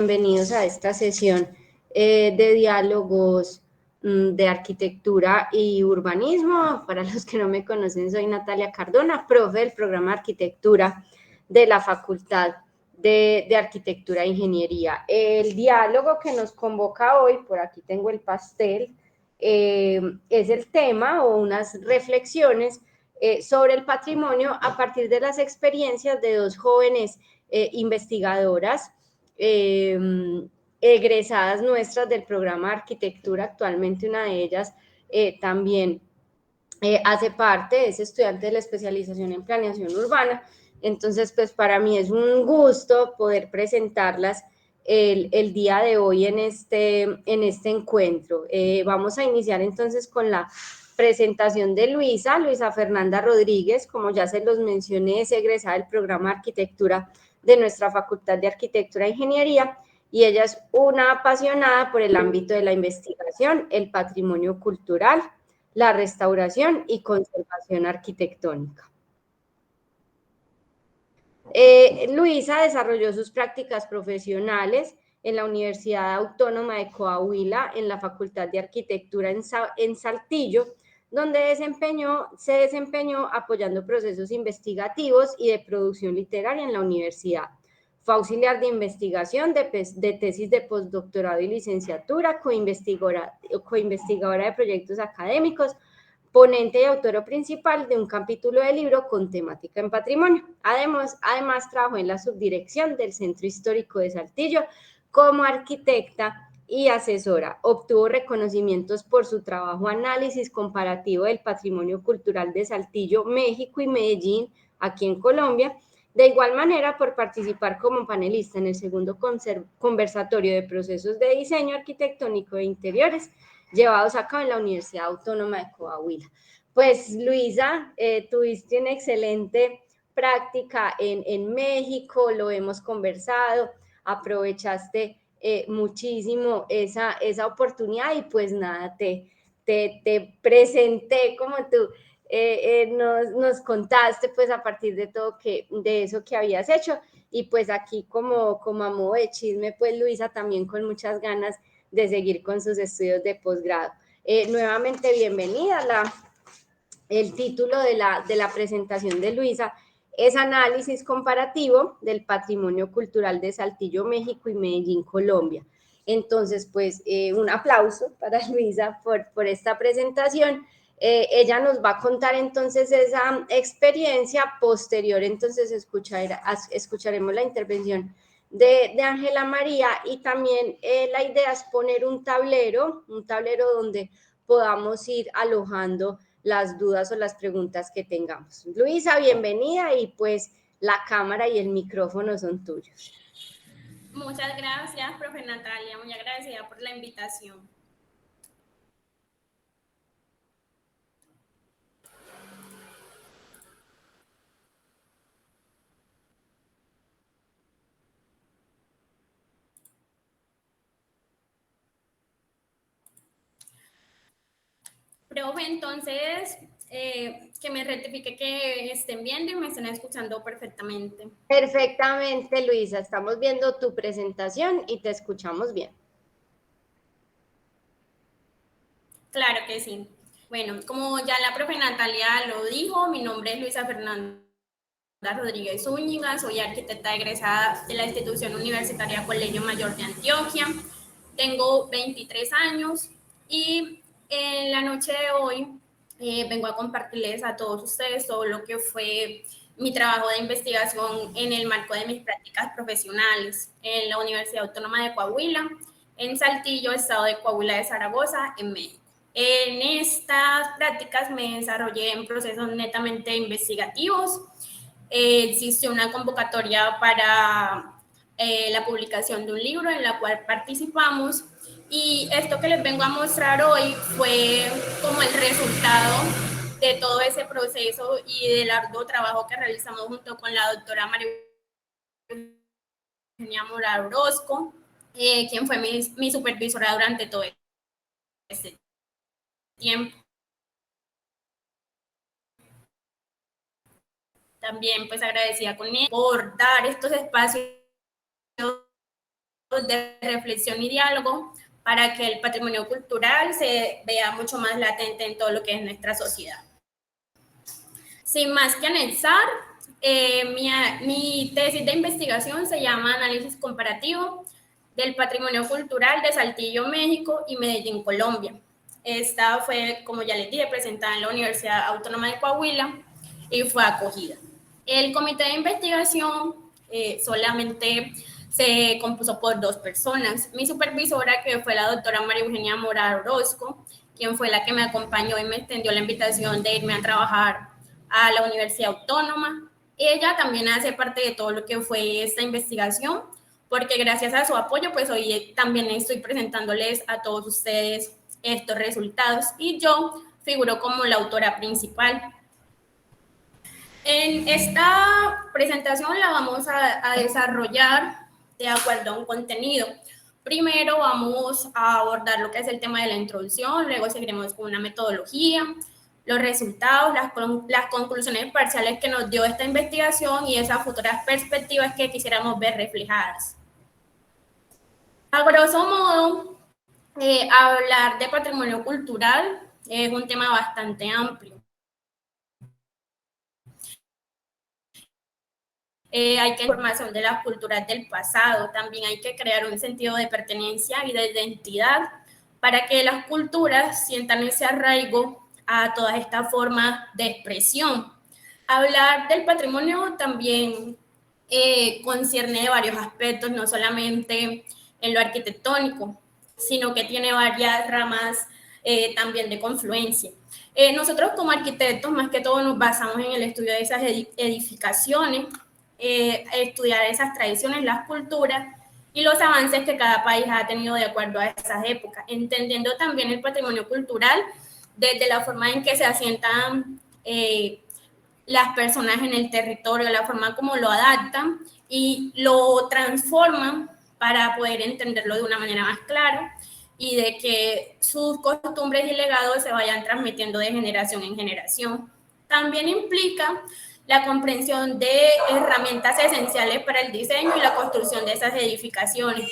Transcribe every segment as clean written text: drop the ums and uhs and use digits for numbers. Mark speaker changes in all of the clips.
Speaker 1: Bienvenidos a esta sesión de diálogos de arquitectura y urbanismo. Para los que no me conocen, soy Natalia Cardona, profe del programa de arquitectura de la Facultad de Arquitectura e Ingeniería. El diálogo que nos convoca hoy, por aquí tengo el pastel, es el tema o unas reflexiones sobre el patrimonio a partir de las experiencias de dos jóvenes investigadoras egresadas nuestras del programa de arquitectura. Actualmente una de ellas también hace parte, es estudiante de la especialización en planeación urbana. Entonces, pues para mí es un gusto poder presentarlas el día de hoy en este encuentro. Vamos a iniciar entonces con la presentación de Luisa Fernanda Rodríguez. Como ya se los mencioné, es egresada del programa de arquitectura de nuestra Facultad de Arquitectura e Ingeniería, y ella es una apasionada por el ámbito de la investigación, el patrimonio cultural, la restauración y conservación arquitectónica. Luisa desarrolló sus prácticas profesionales en la Universidad Autónoma de Coahuila, en la Facultad de Arquitectura en Saltillo, donde se desempeñó apoyando procesos investigativos y de producción literaria en la universidad. Fue auxiliar de investigación de tesis de postdoctorado y licenciatura, coinvestigadora de proyectos académicos, ponente y autora principal de un capítulo del libro con temática en patrimonio. Además trabajó en la subdirección del Centro Histórico de Saltillo como arquitecta y asesora. Obtuvo reconocimientos por su trabajo análisis comparativo del patrimonio cultural de Saltillo, México y Medellín, aquí en Colombia. De igual manera, por participar como panelista en el segundo conversatorio de procesos de diseño arquitectónico de interiores, llevados a cabo en la Universidad Autónoma de Coahuila. Pues Luisa, tuviste una excelente práctica en México, lo hemos conversado, aprovechaste muchísimo esa oportunidad y pues nada, te presenté como tú nos contaste pues a partir de todo de eso que habías hecho, y pues aquí como a modo de chisme, pues Luisa también con muchas ganas de seguir con sus estudios de posgrado. Nuevamente bienvenida. El título de la presentación de Luisa es Análisis comparativo del patrimonio cultural de Saltillo, México y Medellín, Colombia. Entonces, pues un aplauso para Luisa por esta presentación. Ella nos va a contar entonces esa experiencia posterior. Entonces escucharemos la intervención de Ángela María, y también la idea es poner un tablero donde podamos ir alojando las dudas o las preguntas que tengamos. Luisa, bienvenida, y pues la cámara y el micrófono son tuyos.
Speaker 2: Muchas gracias, profe Natalia, muy agradecida por la invitación. Profe, entonces, que me rectifique que estén viendo y me estén escuchando perfectamente.
Speaker 1: Perfectamente, Luisa, estamos viendo tu presentación y te escuchamos bien.
Speaker 2: Claro que sí. Bueno, como ya la profe Natalia lo dijo, mi nombre es Luisa Fernanda Rodríguez Zúñiga, soy arquitecta egresada de la institución universitaria Colegio Mayor de Antioquia, tengo 23 años y en la noche de hoy vengo a compartirles a todos ustedes todo lo que fue mi trabajo de investigación en el marco de mis prácticas profesionales en la Universidad Autónoma de Coahuila, en Saltillo, estado de Coahuila de Zaragoza, en México. En estas prácticas me desarrollé en procesos netamente investigativos. Existe una convocatoria para la publicación de un libro en la cual participamos, y esto que les vengo a mostrar hoy fue como el resultado de todo ese proceso y del arduo trabajo que realizamos junto con la doctora María Eugenia Mora Orozco, quien fue mi supervisora durante todo este tiempo. También pues agradecida con él por dar estos espacios de reflexión y diálogo para que el patrimonio cultural se vea mucho más latente en todo lo que es nuestra sociedad. Sin más que anexar, mi tesis de investigación se llama Análisis comparativo del patrimonio cultural de Saltillo, México y Medellín, Colombia. Esta fue, como ya les dije, presentada en la Universidad Autónoma de Coahuila y fue acogida. El comité de investigación solamente se compuso por 2 personas. Mi supervisora, que fue la doctora María Eugenia Mora Orozco, quien fue la que me acompañó y me extendió la invitación de irme a trabajar a la Universidad Autónoma. Ella también hace parte de todo lo que fue esta investigación, porque gracias a su apoyo, pues hoy también estoy presentándoles a todos ustedes estos resultados y yo figuro como la autora principal. En esta presentación la vamos a desarrollar de acuerdo a un contenido. Primero vamos a abordar lo que es el tema de la introducción, luego seguiremos con una metodología, los resultados, las conclusiones parciales que nos dio esta investigación y esas futuras perspectivas que quisiéramos ver reflejadas. A grosso modo, hablar de patrimonio cultural es un tema bastante amplio. Hay que información de las culturas del pasado, también hay que crear un sentido de pertenencia y de identidad para que las culturas sientan ese arraigo a todas estas formas de expresión. Hablar del patrimonio también concierne varios aspectos, no solamente en lo arquitectónico, sino que tiene varias ramas también de confluencia. Nosotros como arquitectos, más que todo, nos basamos en el estudio de esas edificaciones, estudiar esas tradiciones, las culturas y los avances que cada país ha tenido de acuerdo a esas épocas, entendiendo también el patrimonio cultural desde la forma en que se asientan las personas en el territorio, la forma como lo adaptan y lo transforman para poder entenderlo de una manera más clara y de que sus costumbres y legados se vayan transmitiendo de generación en generación. También implica la comprensión de herramientas esenciales para el diseño y la construcción de esas edificaciones.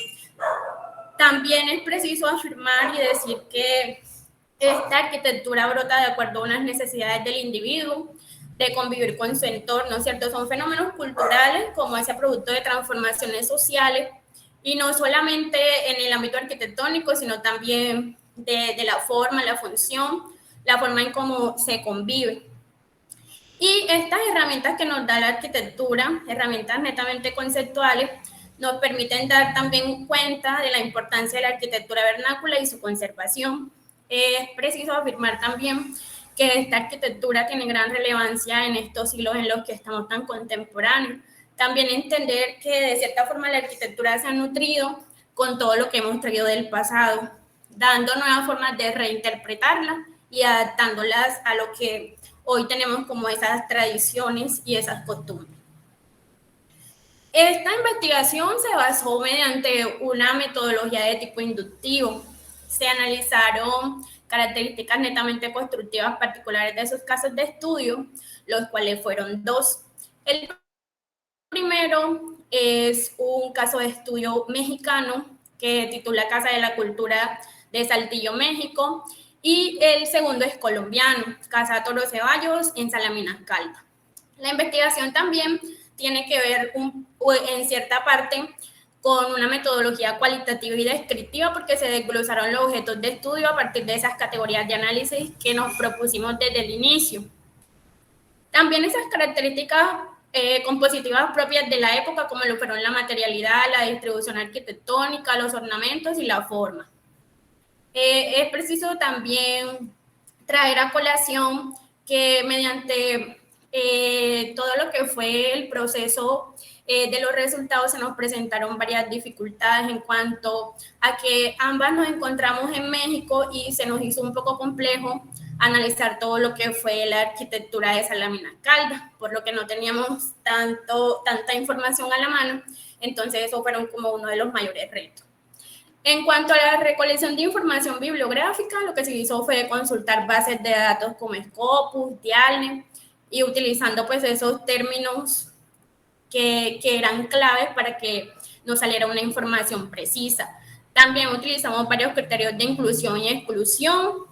Speaker 2: También es preciso afirmar y decir que esta arquitectura brota de acuerdo a unas necesidades del individuo, de convivir con su entorno, ¿cierto? Son fenómenos culturales como ese producto de transformaciones sociales y no solamente en el ámbito arquitectónico, sino también de la forma, la función, la forma en cómo se convive. Y estas herramientas que nos da la arquitectura, herramientas netamente conceptuales, nos permiten dar también cuenta de la importancia de la arquitectura vernácula y su conservación. Es preciso afirmar también que esta arquitectura tiene gran relevancia en estos siglos en los que estamos tan contemporáneos. También entender que de cierta forma la arquitectura se ha nutrido con todo lo que hemos traído del pasado, dando nuevas formas de reinterpretarla y adaptándolas a lo que hoy tenemos como esas tradiciones y esas costumbres. Esta investigación se basó mediante una metodología de tipo inductivo. Se analizaron características netamente constructivas particulares de esos casos de estudio, los cuales fueron 2. El primero es un caso de estudio mexicano que titula Casa de la Cultura de Saltillo, México, y el segundo es colombiano, Casa Toro Ceballos en Salamina, Caldas. La investigación también tiene que ver en cierta parte con una metodología cualitativa y descriptiva porque se desglosaron los objetos de estudio a partir de esas categorías de análisis que nos propusimos desde el inicio. También esas características compositivas propias de la época, como lo fueron la materialidad, la distribución arquitectónica, los ornamentos y la forma. Es preciso también traer a colación que mediante todo lo que fue el proceso de los resultados se nos presentaron varias dificultades en cuanto a que ambas nos encontramos en México y se nos hizo un poco complejo analizar todo lo que fue la arquitectura de Salamina, Caldas, por lo que no teníamos tanta información a la mano, entonces eso fueron como uno de los mayores retos. En cuanto a la recolección de información bibliográfica, lo que se hizo fue consultar bases de datos como Scopus, Dialnet, y utilizando pues esos términos que eran claves para que nos saliera una información precisa. También utilizamos varios criterios de inclusión y exclusión.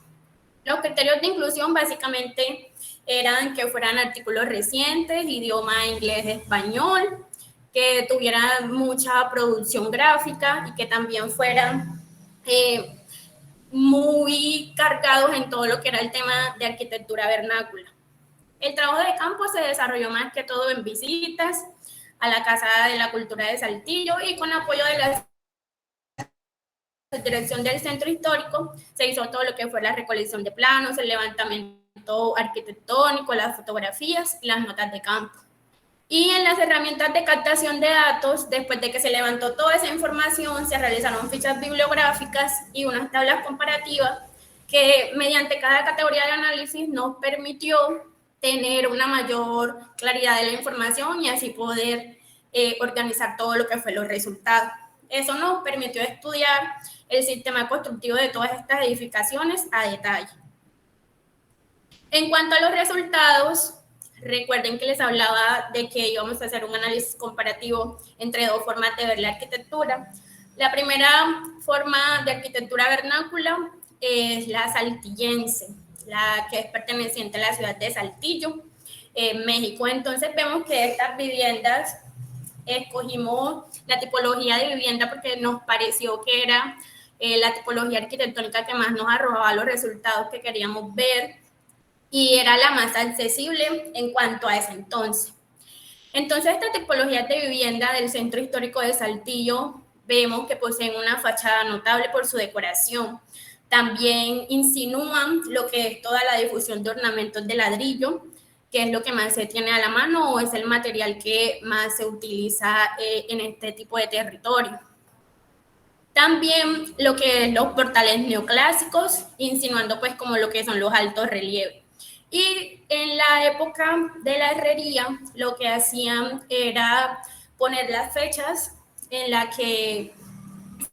Speaker 2: Los criterios de inclusión básicamente eran que fueran artículos recientes, idioma inglés, español, que tuvieran mucha producción gráfica y que también fueran muy cargados en todo lo que era el tema de arquitectura vernácula. El trabajo de campo se desarrolló más que todo en visitas a la Casa de la Cultura de Saltillo y con apoyo de la dirección del centro histórico se hizo todo lo que fue la recolección de planos, el levantamiento arquitectónico, las fotografías y las notas de campo. Y en las herramientas de captación de datos, después de que se levantó toda esa información, se realizaron fichas bibliográficas y unas tablas comparativas que mediante cada categoría de análisis nos permitió tener una mayor claridad de la información y así poder organizar todo lo que fue los resultados. Eso nos permitió estudiar el sistema constructivo de todas estas edificaciones a detalle. En cuanto a los resultados, recuerden que les hablaba de que íbamos a hacer un análisis comparativo entre dos formas de ver la arquitectura. La primera forma de arquitectura vernácula es la saltillense, la que es perteneciente a la ciudad de Saltillo, México. Entonces vemos que estas viviendas, escogimos la tipología de vivienda porque nos pareció que era la tipología arquitectónica que más nos arrojaba los resultados que queríamos ver y era la más accesible en cuanto a ese entonces. Entonces, esta tipología de vivienda del Centro Histórico de Saltillo vemos que poseen una fachada notable por su decoración. También insinúan lo que es toda la difusión de ornamentos de ladrillo, que es lo que más se tiene a la mano o es el material que más se utiliza en este tipo de territorio. También lo que es los portales neoclásicos, insinuando pues como lo que son los altos relieves. Y en la época de la herrería, lo que hacían era poner las fechas en las que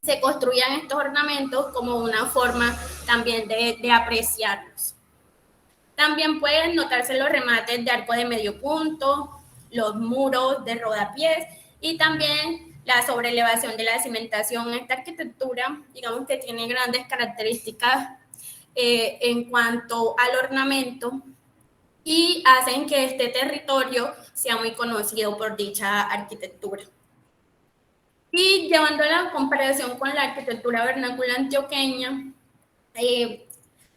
Speaker 2: se construían estos ornamentos como una forma también de apreciarlos. También pueden notarse los remates de arco de medio punto, los muros de rodapiés y también la sobrelevación de la cimentación. Esta arquitectura, digamos que tiene grandes características en cuanto al ornamento y hacen que este territorio sea muy conocido por dicha arquitectura. Y llevando la comparación con la arquitectura vernácula antioqueña,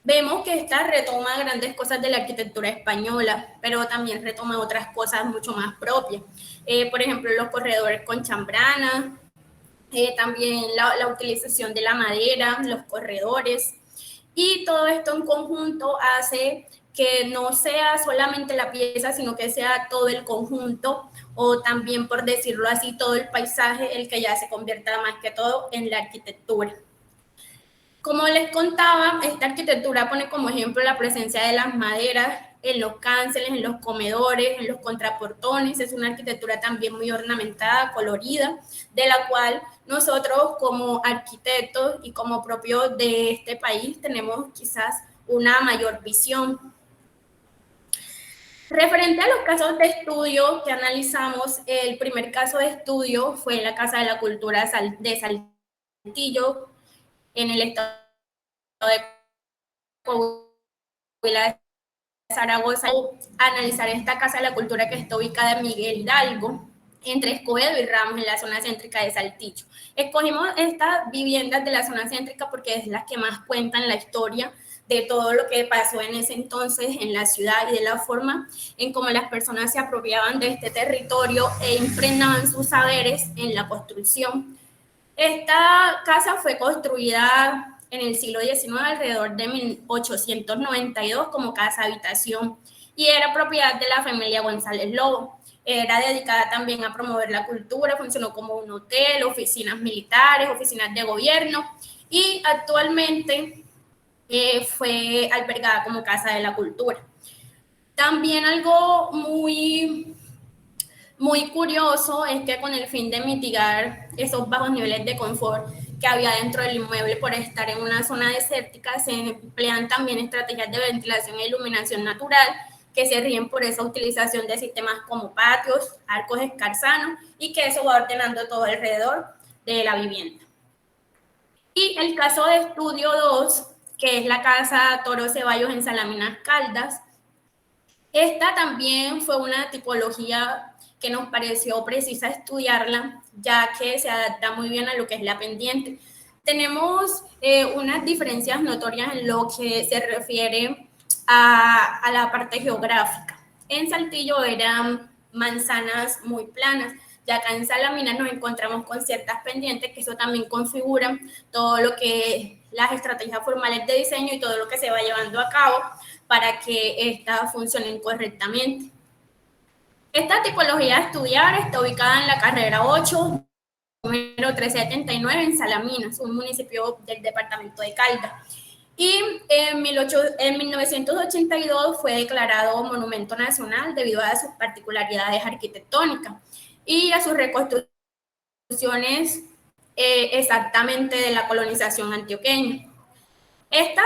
Speaker 2: vemos que esta retoma grandes cosas de la arquitectura española, pero también retoma otras cosas mucho más propias. Por ejemplo, los corredores con chambrana, también la utilización de la madera, los corredores. Y todo esto en conjunto hace que no sea solamente la pieza, sino que sea todo el conjunto, o también, por decirlo así, todo el paisaje, el que ya se convierta más que todo en la arquitectura. Como les contaba, esta arquitectura pone como ejemplo la presencia de las maderas en los canceles, en los comedores, en los contraportones. Es una arquitectura también muy ornamentada, colorida, de la cual nosotros como arquitectos y como propios de este país tenemos quizás una mayor visión. Referente a los casos de estudio que analizamos, el primer caso de estudio fue en la Casa de la Cultura de Saltillo, en el estado de Coahuila, Zaragoza. Analizar esta Casa de la Cultura que está ubicada en Miguel Hidalgo, entre Escobedo y Ramos, en la zona céntrica de Saltillo. Escogimos estas viviendas de la zona céntrica porque es las que más cuentan la historia de todo lo que pasó en ese entonces en la ciudad y de la forma en cómo las personas se apropiaban de este territorio e impregnaban sus saberes en la construcción. Esta casa fue construida en el siglo XIX, alrededor de 1892, como casa habitación, y era propiedad de la familia González Lobo. Era dedicada también a promover la cultura, funcionó como un hotel, oficinas militares, oficinas de gobierno, y actualmente fue albergada como Casa de la Cultura. También algo muy curioso es que con el fin de mitigar esos bajos niveles de confort que había dentro del inmueble por estar en una zona desértica, se emplean también estrategias de ventilación e iluminación natural que se rigen por esa utilización de sistemas como patios, arcos escarzanos, y que eso va ordenando todo alrededor de la vivienda. Y el caso de estudio 2, que es la casa Toro Ceballos en Salaminas Caldas, esta también fue una tipología que nos pareció precisa estudiarla, ya que se adapta muy bien a lo que es la pendiente. Tenemos unas diferencias notorias en lo que se refiere a la parte geográfica. En Saltillo eran manzanas muy planas, ya acá en Salaminas nos encontramos con ciertas pendientes que eso también configura todo lo que las estrategias formales de diseño y todo lo que se va llevando a cabo para que éstas funcionen correctamente. Esta tipología a estudiar está ubicada en la carrera 8, número 379 en Salaminas, un municipio del departamento de Caldas. Y en 1982 fue declarado Monumento Nacional debido a sus particularidades arquitectónicas y a sus reconstrucciones exactamente de la colonización antioqueña. Esta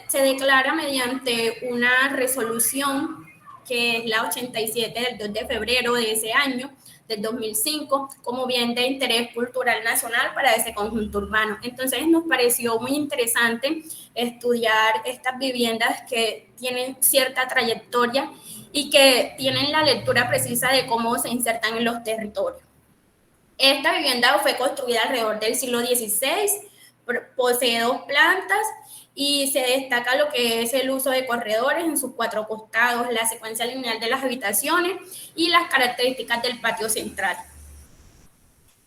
Speaker 2: se declara mediante una resolución que es la 87 del 2 de febrero de ese año, del 2005, como bien de interés cultural nacional para ese conjunto urbano. Entonces nos pareció muy interesante estudiar estas viviendas que tienen cierta trayectoria y que tienen la lectura precisa de cómo se insertan en los territorios. Esta vivienda fue construida alrededor del siglo XVI, posee 2 plantas y se destaca lo que es el uso de corredores en sus 4 costados, la secuencia lineal de las habitaciones y las características del patio central.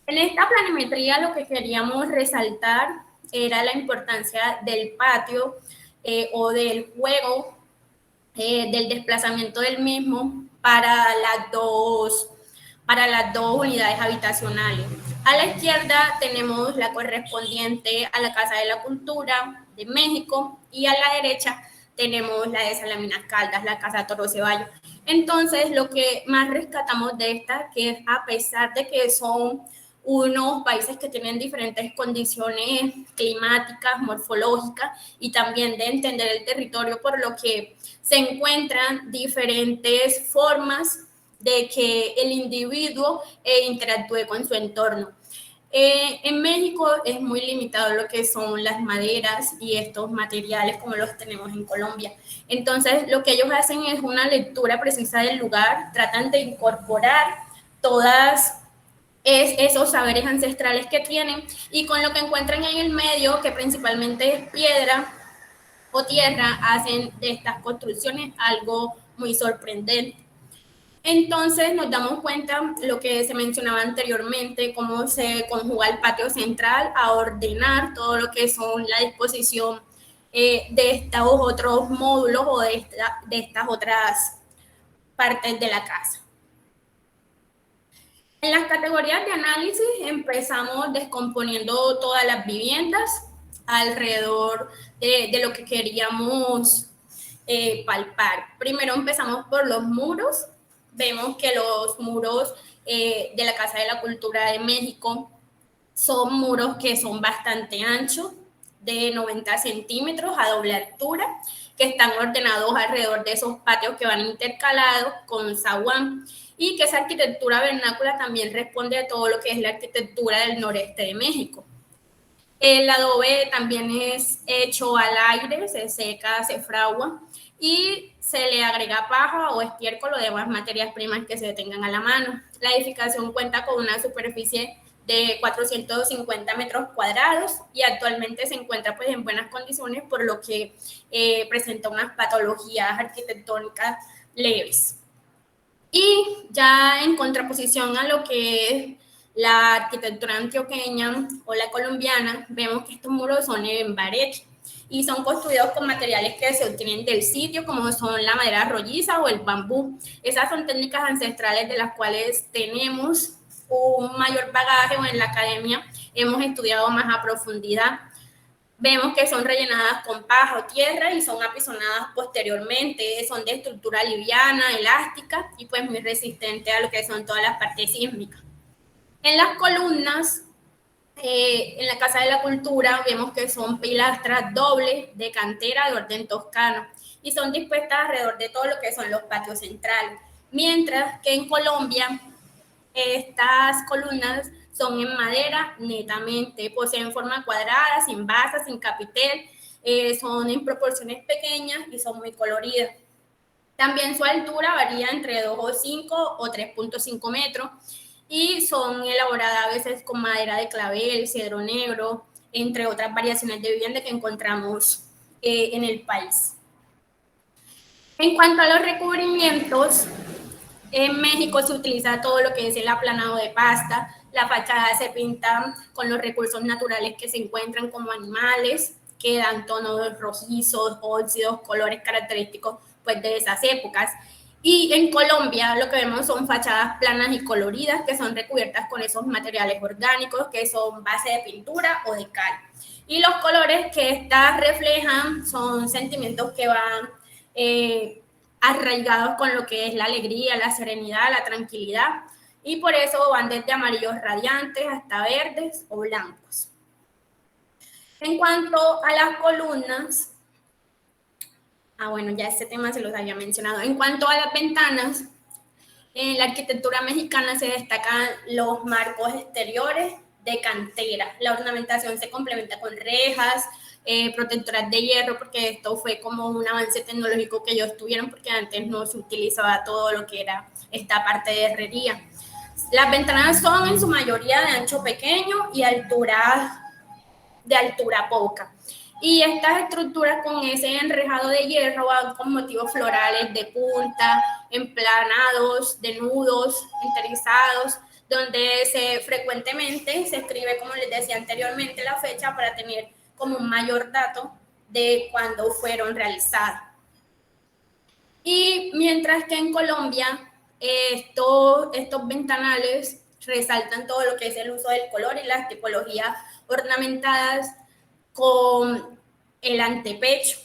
Speaker 2: En esta planimetría lo que queríamos resaltar era la importancia del patio o del juego, del desplazamiento del mismo para las dos unidades habitacionales. A la izquierda tenemos la correspondiente a la Casa de la Cultura de México y a la derecha tenemos la de Salaminas Caldas, la Casa Toro Ceballos. Entonces, lo que más rescatamos de esta, que es a pesar de que son unos países que tienen diferentes condiciones climáticas, morfológicas y también de entender el territorio, por lo que se encuentran diferentes formas de que el individuo interactúe con su entorno. En México es muy limitado lo que son las maderas y estos materiales como los tenemos en Colombia. Entonces, lo que ellos hacen es una lectura precisa del lugar, tratan de incorporar todas esos saberes ancestrales que tienen y con lo que encuentran en el medio, que principalmente es piedra o tierra, hacen de estas construcciones algo muy sorprendente. Entonces nos damos cuenta lo que se mencionaba anteriormente, cómo se conjuga el patio central a ordenar todo lo que son la disposición de estos otros módulos o de estas otras partes de la casa. En las categorías de análisis empezamos descomponiendo todas las viviendas alrededor de lo que queríamos palpar. Primero empezamos por los muros. Vemos que los muros de la Casa de la Cultura de México son muros que son bastante anchos, de 90 centímetros a doble altura, que están ordenados alrededor de esos patios que van intercalados con zaguán, y que esa arquitectura vernácula también responde a todo lo que es la arquitectura del noreste de México. El adobe también es hecho al aire, se seca, se fragua y se le agrega paja o estiércol o demás materias primas que se tengan a la mano. La edificación cuenta con una superficie de 450 metros cuadrados y actualmente se encuentra pues en buenas condiciones, por lo que presenta unas patologías arquitectónicas leves. Y ya en contraposición a lo que es la arquitectura antioqueña o la colombiana, vemos que estos muros son en bareque y son construidos con materiales que se obtienen del sitio, como son la madera rolliza o el bambú. Esas son técnicas ancestrales de las cuales tenemos un mayor bagaje o en la academia hemos estudiado más a profundidad. Vemos que son rellenadas con paja o tierra y son apisonadas posteriormente. Son de estructura liviana, elástica y pues muy resistente a lo que son todas las partes sísmicas. En las columnas, en la Casa de la Cultura, vemos que son pilastras dobles de cantera de orden toscano y son dispuestas alrededor de todo lo que son los patios centrales. Mientras que en Colombia estas columnas son en madera netamente, poseen forma cuadrada, sin basa, sin capitel, son en proporciones pequeñas y son muy coloridas. También su altura varía entre 2,5 o 3,5 metros y son elaboradas a veces con madera de clavel, cedro negro, entre otras variaciones de vivienda que encontramos en el país. En cuanto a los recubrimientos, en México se utiliza todo lo que es el aplanado de pasta. La fachada se pinta con los recursos naturales que se encuentran como animales, que dan tonos rojizos, óxidos, colores característicos pues, de esas épocas. Y en Colombia lo que vemos son fachadas planas y coloridas que son recubiertas con esos materiales orgánicos que son base de pintura o de cal. Y los colores que estas reflejan son sentimientos que van arraigados con lo que es la alegría, la serenidad, la tranquilidad, y por eso van desde amarillos radiantes hasta verdes o blancos. En cuanto a las columnas, bueno, ya este tema se los había mencionado. En cuanto a las ventanas, en la arquitectura mexicana se destacan los marcos exteriores de cantera. La ornamentación se complementa con rejas, protectoras de hierro, porque esto fue como un avance tecnológico que ellos tuvieron, porque antes no se utilizaba todo lo que era esta parte de herrería. Las ventanas son en su mayoría de ancho pequeño y de altura poca. Y estas estructuras con ese enrejado de hierro van con motivos florales de punta, emplanados, de nudos, enterizados, donde frecuentemente se escribe, como les decía anteriormente, la fecha para tener como un mayor dato de cuándo fueron realizadas. Y mientras que en Colombia estos ventanales resaltan todo lo que es el uso del color y las tipologías ornamentadas con el antepecho.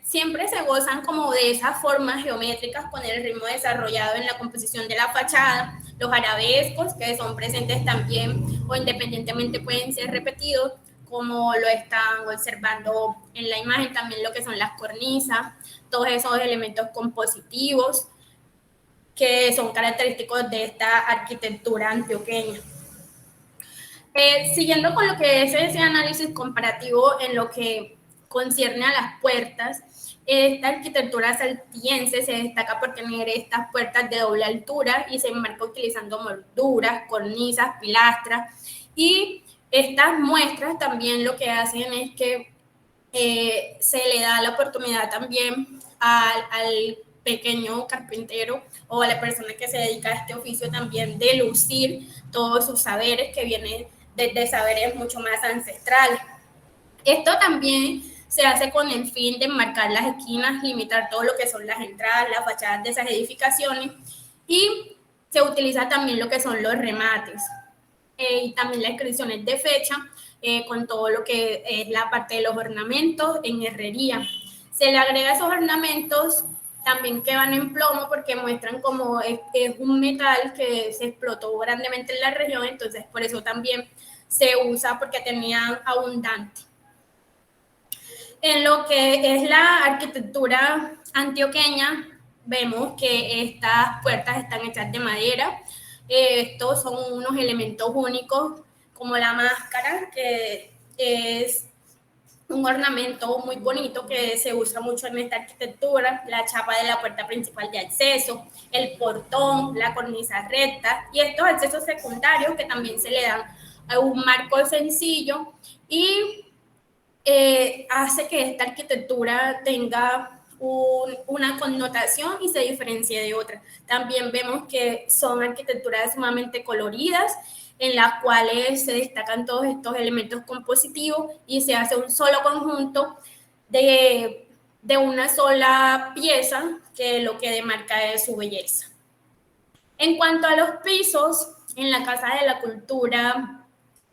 Speaker 2: Siempre se gozan como de esas formas geométricas con el ritmo desarrollado en la composición de la fachada, los arabescos que son presentes también o independientemente pueden ser repetidos, como lo están observando en la imagen, también lo que son las cornisas, todos esos elementos compositivos que son característicos de esta arquitectura antioqueña. Siguiendo con lo que es ese análisis comparativo en lo que concierne a las puertas, esta arquitectura saltillense se destaca por tener estas puertas de doble altura y se enmarca utilizando molduras, cornisas, pilastras, y estas muestras también lo que hacen es que se le da la oportunidad también al pequeño carpintero o a la persona que se dedica a este oficio también de lucir todos sus saberes que vienen desde saberes mucho más ancestrales. Esto también se hace con el fin de enmarcar las esquinas, limitar todo lo que son las entradas, las fachadas de esas edificaciones, y se utiliza también lo que son los remates y también las inscripciones de fecha con todo lo que es la parte de los ornamentos en herrería. Se le agrega esos ornamentos también que van en plomo porque muestran como es un metal que se explotó grandemente en la región, entonces por eso también se usa porque tenía abundante. En lo que es la arquitectura antioqueña, vemos que estas puertas están hechas de madera. Estos son unos elementos únicos como la máscara, que es un ornamento muy bonito que se usa mucho en esta arquitectura, la chapa de la puerta principal de acceso, el portón, la cornisa recta y estos accesos secundarios que también se le dan a un marco sencillo y hace que esta arquitectura tenga una connotación y se diferencie de otra. También vemos que son arquitecturas sumamente coloridas, en las cuales se destacan todos estos elementos compositivos y se hace un solo conjunto de una sola pieza que lo que demarca es su belleza. En cuanto a los pisos, en la Casa de la Cultura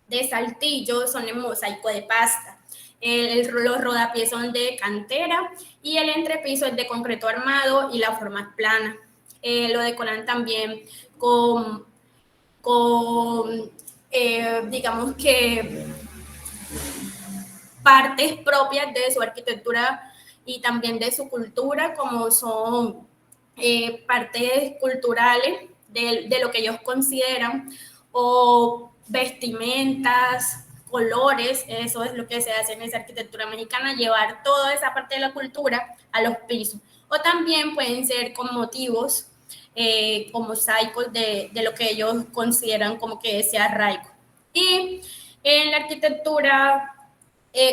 Speaker 2: de Saltillo son en mosaico de pasta. Los rodapiés son de cantera y el entrepiso es de concreto armado y la forma es plana. Lo decoran también con digamos que partes propias de su arquitectura y también de su cultura, como son partes culturales de lo que ellos consideran, o vestimentas, colores. Eso es lo que se hace en esa arquitectura mexicana, llevar toda esa parte de la cultura a los pisos. O también pueden ser con motivos como mosaicos de lo que ellos consideran como que ese arraigo. Y en la arquitectura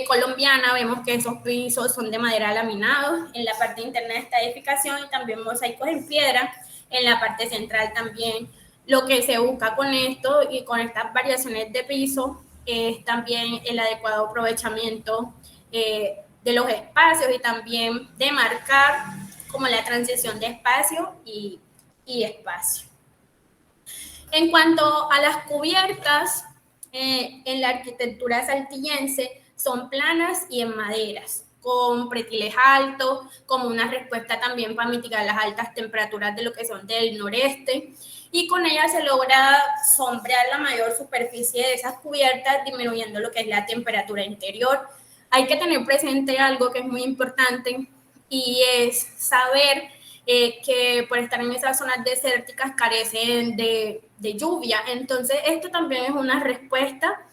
Speaker 2: colombiana vemos que esos pisos son de madera laminados, en la parte interna está edificación y también mosaicos en piedra, en la parte central también. Lo que se busca con esto y con estas variaciones de piso es también el adecuado aprovechamiento de los espacios y también de marcar como la transición de espacio y espacio. En cuanto a las cubiertas, en la arquitectura saltillense son planas y en maderas, con pretiles altos, como una respuesta también para mitigar las altas temperaturas de lo que son del noreste, y con ella se logra sombrear la mayor superficie de esas cubiertas, disminuyendo lo que es la temperatura interior. Hay que tener presente algo que es muy importante, y es saber que por estar en esas zonas desérticas carecen de lluvia. Entonces, esto también es una respuesta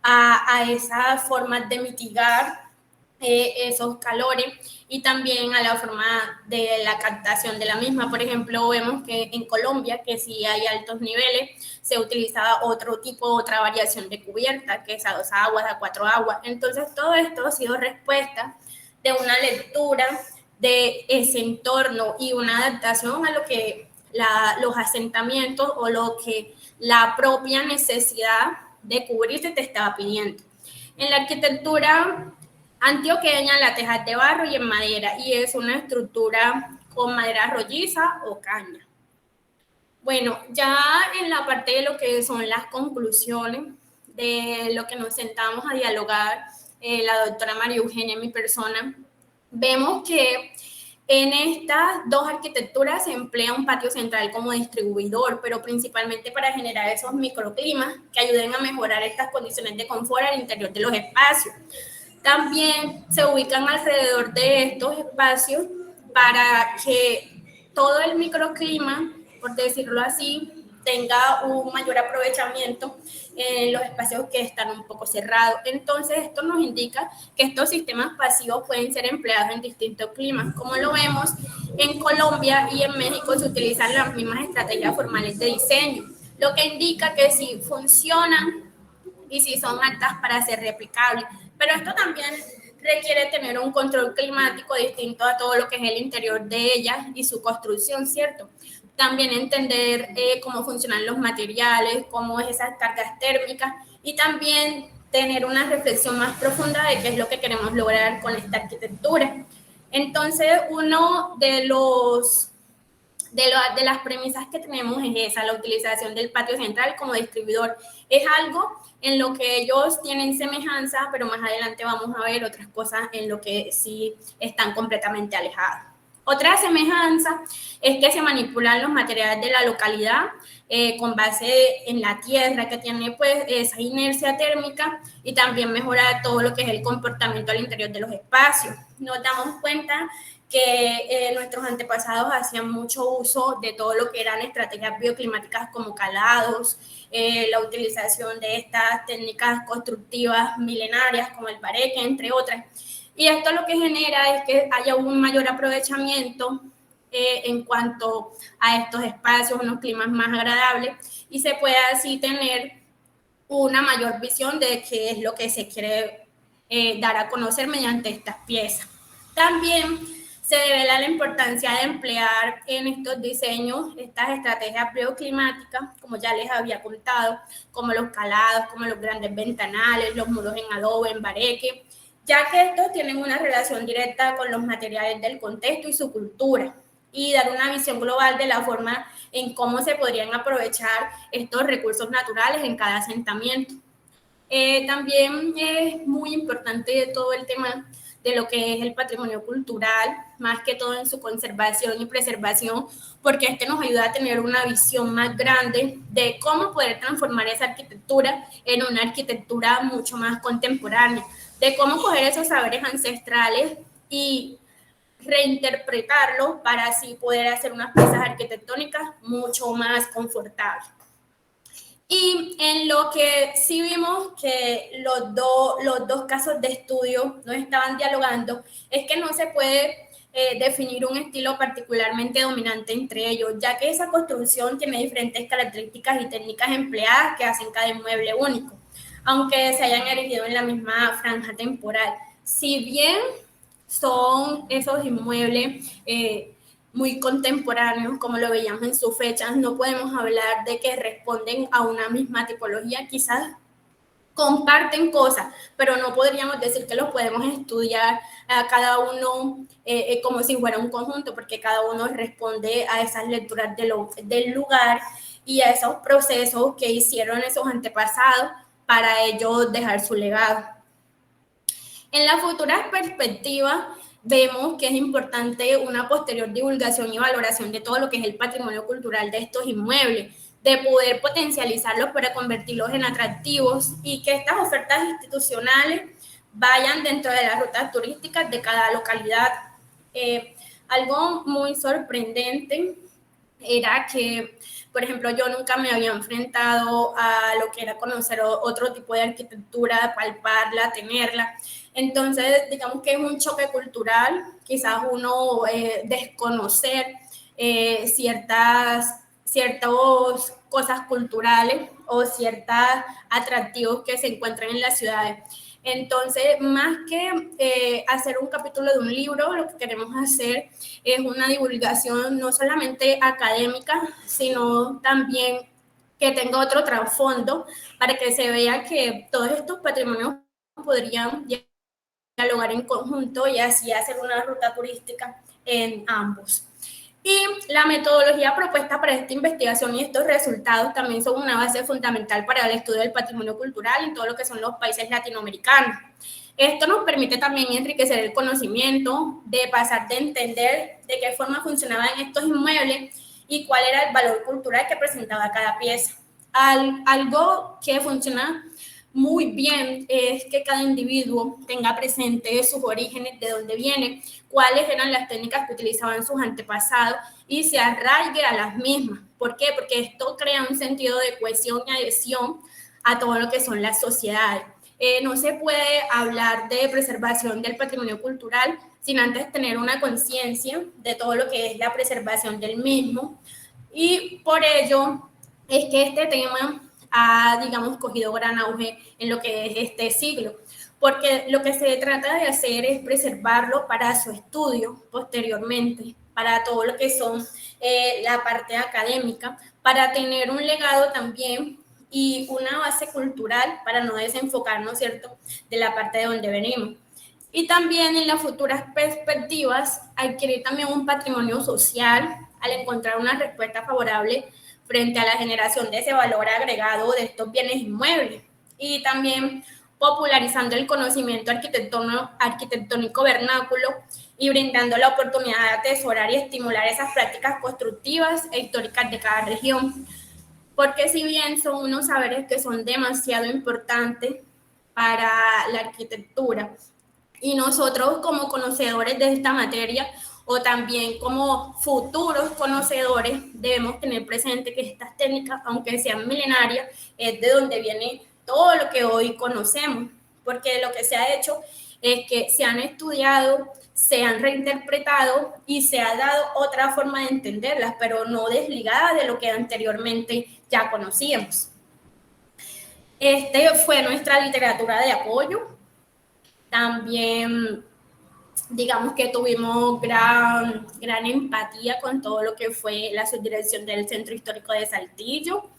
Speaker 2: a esas formas de mitigar esos calores y también a la forma de la captación de la misma. Por ejemplo, vemos que en Colombia, que sí hay altos niveles, se utiliza otro tipo, otra variación de cubierta, que es a 2 aguas, a 4 aguas. Entonces, todo esto ha sido respuesta de una lectura de ese entorno y una adaptación a lo que los asentamientos o lo que la propia necesidad de cubrirse te estaba pidiendo. En la arquitectura antioqueña, la teja es de barro y en madera, y es una estructura con madera rolliza o caña. Bueno, ya en la parte de lo que son las conclusiones, de lo que nos sentamos a dialogar, la doctora María Eugenia y mi persona, vemos que en estas dos arquitecturas se emplea un patio central como distribuidor, pero principalmente para generar esos microclimas que ayuden a mejorar estas condiciones de confort al interior de los espacios. También se ubican alrededor de estos espacios para que todo el microclima, por decirlo así, tenga un mayor aprovechamiento en los espacios que están un poco cerrados. Entonces, esto nos indica que estos sistemas pasivos pueden ser empleados en distintos climas. Como lo vemos, en Colombia y en México se utilizan las mismas estrategias formales de diseño, lo que indica que si funcionan y si son aptas para ser replicables. Pero esto también requiere tener un control climático distinto a todo lo que es el interior de ellas y su construcción, ¿cierto? También entender cómo funcionan los materiales, cómo es esas cargas térmicas y también tener una reflexión más profunda de qué es lo que queremos lograr con esta arquitectura. Entonces, uno de las premisas que tenemos es esa, la utilización del patio central como distribuidor. Es algo en lo que ellos tienen semejanza, pero más adelante vamos a ver otras cosas en lo que sí están completamente alejadas. Otra semejanza es que se manipulan los materiales de la localidad con base en la tierra, que tiene pues esa inercia térmica, y también mejora todo lo que es el comportamiento al interior de los espacios. Nos damos cuenta que nuestros antepasados hacían mucho uso de todo lo que eran estrategias bioclimáticas como calados, la utilización de estas técnicas constructivas milenarias como el bareque, entre otras. Y esto lo que genera es que haya un mayor aprovechamiento en cuanto a estos espacios, unos climas más agradables, y se pueda así tener una mayor visión de qué es lo que se quiere dar a conocer mediante estas piezas. También se devela la importancia de emplear en estos diseños estas estrategias bioclimáticas, como ya les había contado, como los calados, como los grandes ventanales, los muros en adobe, en bareque, ya que estos tienen una relación directa con los materiales del contexto y su cultura, y dar una visión global de la forma en cómo se podrían aprovechar estos recursos naturales en cada asentamiento. También es muy importante todo el tema de lo que es el patrimonio cultural, más que todo en su conservación y preservación, porque este nos ayuda a tener una visión más grande de cómo poder transformar esa arquitectura en una arquitectura mucho más contemporánea, de cómo coger esos saberes ancestrales y reinterpretarlo para así poder hacer unas piezas arquitectónicas mucho más confortables. Y en lo que sí vimos que los dos casos de estudio no estaban dialogando, es que no se puede definir un estilo particularmente dominante entre ellos, ya que esa construcción tiene diferentes características y técnicas empleadas que hacen cada inmueble único, aunque se hayan erigido en la misma franja temporal. Si bien son esos inmuebles muy contemporáneos, como lo veíamos en sus fechas, no podemos hablar de que responden a una misma tipología, quizás comparten cosas, pero no podríamos decir que los podemos estudiar a cada uno como si fuera un conjunto, porque cada uno responde a esas lecturas del lugar y a esos procesos que hicieron esos antepasados para ellos dejar su legado. En la futura perspectiva, vemos que es importante una posterior divulgación y valoración de todo lo que es el patrimonio cultural de estos inmuebles, de poder potencializarlos para convertirlos en atractivos y que estas ofertas institucionales vayan dentro de las rutas turísticas de cada localidad. Algo muy sorprendente era que, por ejemplo, yo nunca me había enfrentado a lo que era conocer otro tipo de arquitectura, palparla, tenerla. Entonces, digamos que es un choque cultural, quizás uno desconocer ciertas cosas culturales o ciertos atractivos que se encuentran en las ciudades. Entonces, más que hacer un capítulo de un libro, lo que queremos hacer es una divulgación no solamente académica, sino también que tenga otro trasfondo para que se vea que todos estos patrimonios podrían dialogar en conjunto y así hacer una ruta turística en ambos. Y la metodología propuesta para esta investigación y estos resultados también son una base fundamental para el estudio del patrimonio cultural en todo lo que son los países latinoamericanos. Esto nos permite también enriquecer el conocimiento, de pasar de entender de qué forma funcionaban estos inmuebles y cuál era el valor cultural que presentaba cada pieza. Algo que funciona muy bien es que cada individuo tenga presente sus orígenes, de dónde viene, cuáles eran las técnicas que utilizaban sus antepasados y se arraigue a las mismas. ¿Por qué? Porque esto crea un sentido de cohesión y adhesión a todo lo que son las sociedades. No se puede hablar de preservación del patrimonio cultural sin antes tener una conciencia de todo lo que es la preservación del mismo. Y por ello es que este tema ha, digamos, cogido gran auge en lo que es este siglo, porque lo que se trata de hacer es preservarlo para su estudio posteriormente, para todo lo que son la parte académica, para tener un legado también y una base cultural para no desenfocarnos, ¿cierto?, de la parte de donde venimos. Y también en las futuras perspectivas, adquirir también un patrimonio social al encontrar una respuesta favorable frente a la generación de ese valor agregado de estos bienes inmuebles. Y también popularizando el conocimiento arquitectónico vernáculo y brindando la oportunidad de atesorar y estimular esas prácticas constructivas e históricas de cada región. Porque si bien son unos saberes que son demasiado importantes para la arquitectura, y nosotros como conocedores de esta materia o también como futuros conocedores debemos tener presente que estas técnicas, aunque sean milenarias, es de donde viene todo lo que hoy conocemos, porque lo que se ha hecho es que se han estudiado, se han reinterpretado y se ha dado otra forma de entenderlas, pero no desligada de lo que anteriormente ya conocíamos. Este fue nuestra literatura de apoyo. También, digamos que tuvimos gran empatía con todo lo que fue la subdirección del Centro Histórico de Saltillo,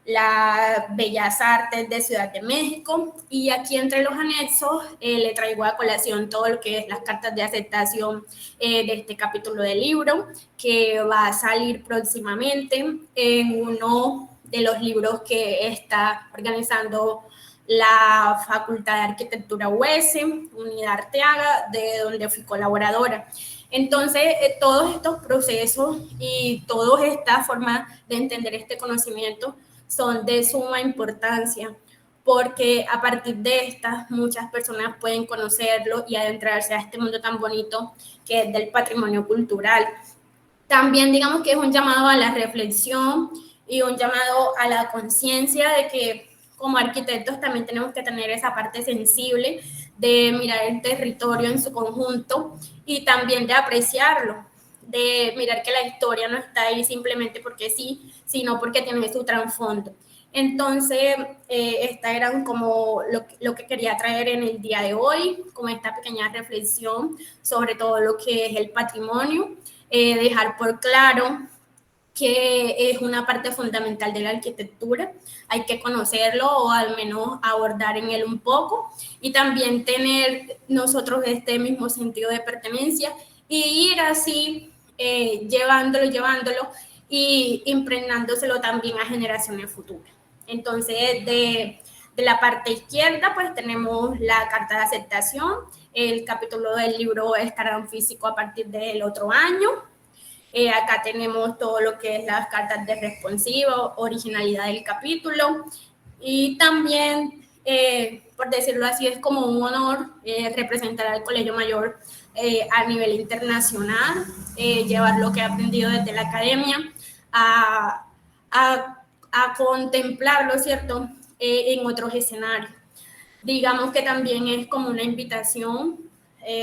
Speaker 2: las Bellas Artes de Ciudad de México, y aquí entre los anexos le traigo a colación todo lo que es las cartas de aceptación de este capítulo del libro, que va a salir próximamente en uno de los libros que está organizando la Facultad de Arquitectura UES, Unidad Arteaga, de donde fui colaboradora. Entonces, todos estos procesos y todas estas formas de entender este conocimiento son de suma importancia, porque a partir de estas muchas personas pueden conocerlo y adentrarse a este mundo tan bonito que es del patrimonio cultural. También digamos que es un llamado a la reflexión y un llamado a la conciencia de que como arquitectos también tenemos que tener esa parte sensible de mirar el territorio en su conjunto y también de apreciarlo, de mirar que la historia no está ahí simplemente porque sí, sino porque tiene su trasfondo. Entonces, esta era como lo que quería traer en el día de hoy, como esta pequeña reflexión sobre todo lo que es el patrimonio, dejar por claro que es una parte fundamental de la arquitectura, hay que conocerlo o al menos abordar en él un poco y también tener nosotros este mismo sentido de pertenencia y ir así llevándolo y impregnándoselo también a generaciones futuras. Entonces, de la parte izquierda, pues tenemos la carta de aceptación, el capítulo del libro estará en físico a partir del otro año. Acá tenemos todo lo que es las cartas de responsivo, originalidad del capítulo y también, por decirlo así, es como un honor representar al Colegio Mayor a nivel internacional, llevar lo que he aprendido desde la academia a, a contemplarlo, ¿cierto?, en otros escenarios. Digamos que también es como una invitación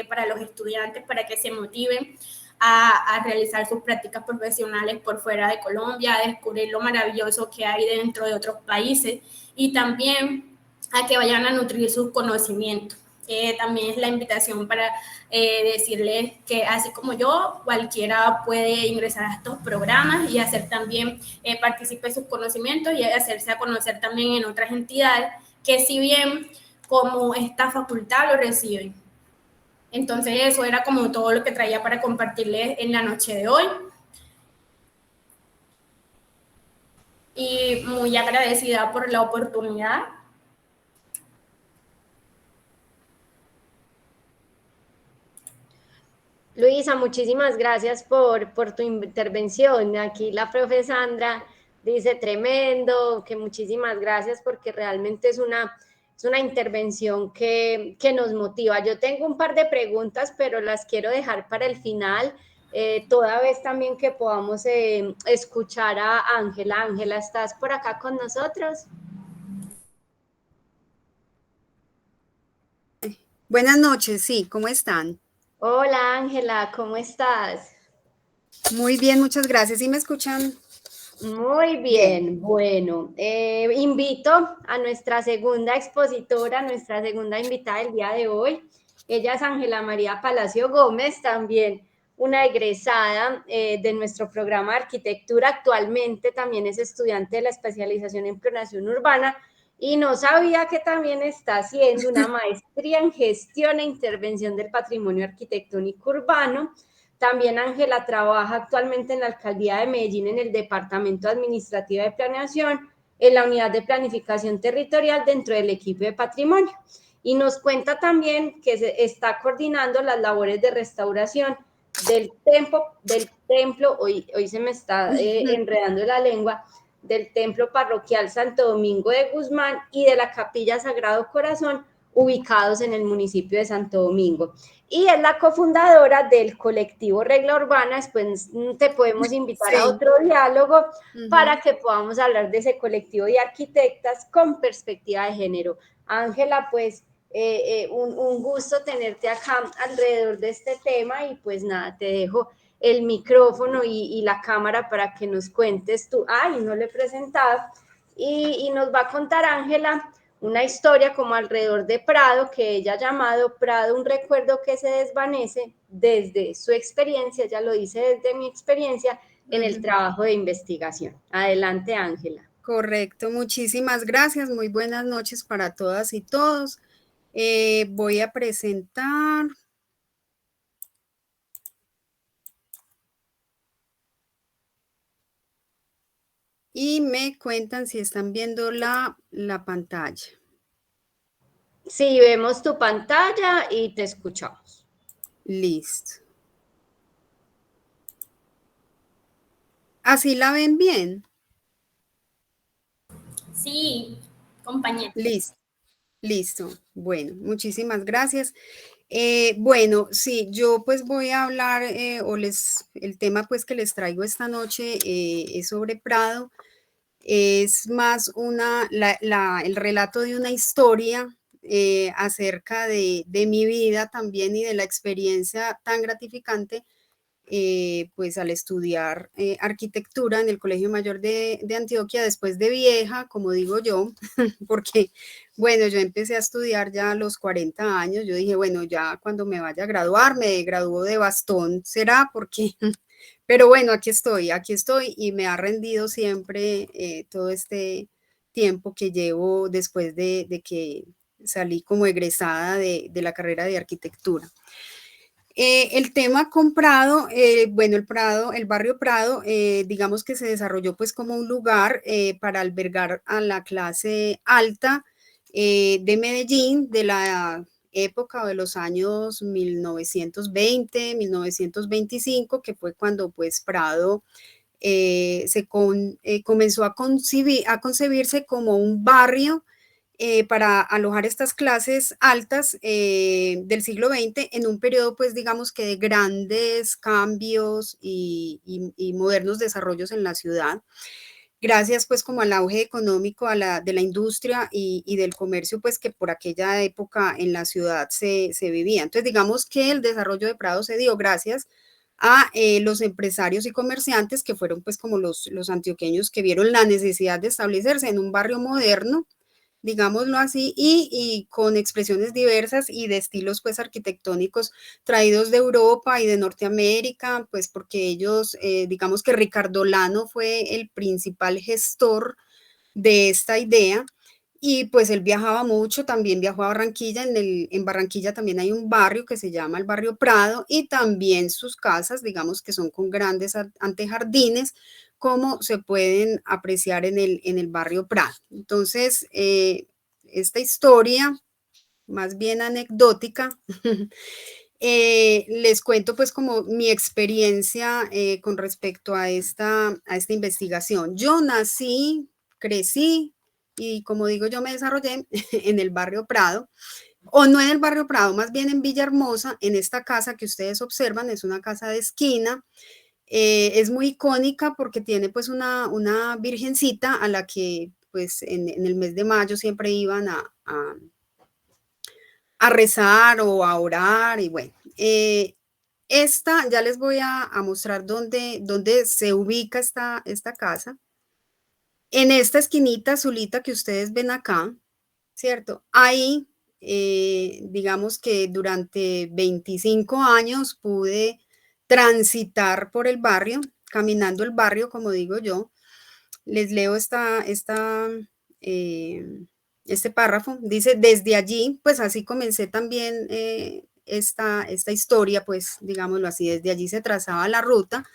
Speaker 2: para los estudiantes para que se motiven a realizar sus prácticas profesionales por fuera de Colombia, a descubrir lo maravilloso que hay dentro de otros países y también a que vayan a nutrir sus conocimientos. También es la invitación para decirles que así como yo, cualquiera puede ingresar a estos programas y hacer también partícipe de sus conocimientos y hacerse a conocer también en otras entidades que si bien como esta facultad lo reciben. Entonces eso era como todo lo que traía para compartirles en la noche de hoy. Y muy agradecida por la oportunidad.
Speaker 1: Luisa, muchísimas gracias por tu intervención. Aquí la profe Sandra dice tremendo, que muchísimas gracias porque realmente es una intervención que nos motiva. Yo tengo un par de preguntas, pero las quiero dejar para el final, toda vez también que podamos escuchar a Ángela. Ángela, ¿estás por acá con nosotros?
Speaker 3: Buenas noches, sí, ¿cómo están?
Speaker 1: Hola Ángela, ¿cómo estás?
Speaker 3: Muy bien, muchas gracias. ¿Sí me escuchan?
Speaker 1: Muy
Speaker 3: Bien.
Speaker 1: bien, bueno, invito a nuestra segunda expositora, nuestra segunda invitada del día de hoy. Ella es Ángela María Palacio Gómez, también una egresada de nuestro programa de arquitectura. Actualmente también es estudiante de la especialización en planeación urbana y no sabía que también está haciendo una maestría en gestión e intervención del patrimonio arquitectónico urbano. También Ángela trabaja actualmente en la Alcaldía de Medellín en el Departamento Administrativo de Planeación, en la Unidad de Planificación Territorial dentro del equipo de Patrimonio. Y nos cuenta también que se está coordinando las labores de restauración del templo, hoy se me está enredando la lengua, del templo parroquial Santo Domingo de Guzmán y de la Capilla Sagrado Corazón, ubicados en el municipio de Santo Domingo. Y es la cofundadora del colectivo Regla Urbana. Después te podemos invitar a
Speaker 3: Sí.
Speaker 1: otro diálogo para que podamos hablar de ese colectivo de arquitectas con perspectiva de género. Ángela, pues un gusto tenerte acá alrededor de este tema y pues nada, te dejo el micrófono y la cámara para que nos cuentes tú. Ay, no le he presentado. Y nos va a contar Ángela una historia como alrededor de Prado, que ella ha llamado Prado un recuerdo que se desvanece desde su experiencia, ella lo dice desde mi experiencia, en el trabajo de investigación. Adelante, Ángela.
Speaker 3: Correcto, muchísimas gracias. Muy buenas noches para todas y todos. Voy a presentar. Y me cuentan si están viendo la pantalla.
Speaker 1: Sí, vemos tu pantalla y te escuchamos.
Speaker 3: Listo. ¿Así la ven bien?
Speaker 2: Sí, compañeros.
Speaker 3: Listo. Bueno, muchísimas gracias. Bueno, sí, yo pues voy a hablar, el tema pues que les traigo esta noche es sobre Prado. Es más el relato de una historia acerca de mi vida también y de la experiencia tan gratificante pues al estudiar arquitectura en el Colegio Mayor de Antioquia después de vieja, como digo yo, porque bueno, yo empecé a estudiar ya a los 40 años, yo dije, bueno, ya cuando me vaya a graduar, me gradúo de bastón, será porque, pero bueno, aquí estoy y me ha rendido siempre todo este tiempo que llevo después de que salí como egresada de la carrera de arquitectura. El tema con Prado, bueno, el barrio Prado, digamos que se desarrolló pues como un lugar para albergar a la clase alta de Medellín de la época de los años 1920, 1925, que fue cuando pues Prado comenzó a concebirse como un barrio para alojar estas clases altas del siglo XX en un periodo, pues digamos que de grandes cambios y modernos desarrollos en la ciudad, gracias pues como al auge económico de la industria y del comercio, pues que por aquella época en la ciudad se vivía. Entonces digamos que el desarrollo de Prado se dio gracias a los empresarios y comerciantes que fueron pues como los antioqueños que vieron la necesidad de establecerse en un barrio moderno, digámoslo así, y con expresiones diversas y de estilos pues arquitectónicos traídos de Europa y de Norteamérica, pues porque ellos, digamos que Ricardo Lano fue el principal gestor de esta idea. Y pues él viajaba mucho, también viajó a Barranquilla, en Barranquilla también hay un barrio que se llama el barrio Prado y también sus casas, digamos que son con grandes antejardines, como se pueden apreciar en el barrio Prado. Entonces, esta historia, más bien anecdótica, les cuento pues como mi experiencia con respecto a esta investigación. Yo nací, crecí y como digo yo me desarrollé en el barrio Prado, o no en el barrio Prado, más bien en Villahermosa, en esta casa que ustedes observan, es una casa de esquina. Es muy icónica porque tiene pues una virgencita a la que pues en el mes de mayo siempre iban a rezar o a orar y bueno. Esta, ya les voy a mostrar dónde se ubica esta casa. En esta esquinita azulita que ustedes ven acá, ¿cierto? Ahí, digamos que durante 25 años pude transitar por el barrio, caminando el barrio, como digo yo. Les leo este párrafo. Dice, desde allí, pues así comencé también esta historia, pues digámoslo así, desde allí se trazaba la ruta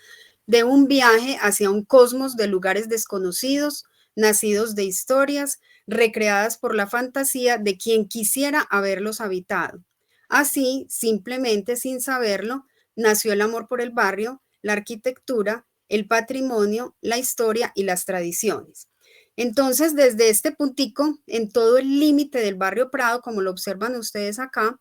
Speaker 3: de un viaje hacia un cosmos de lugares desconocidos, nacidos de historias, recreadas por la fantasía de quien quisiera haberlos habitado. Así, simplemente sin saberlo, nació el amor por el barrio, la arquitectura, el patrimonio, la historia y las tradiciones. Entonces, desde este puntico, en todo el límite del barrio Prado, como lo observan ustedes acá,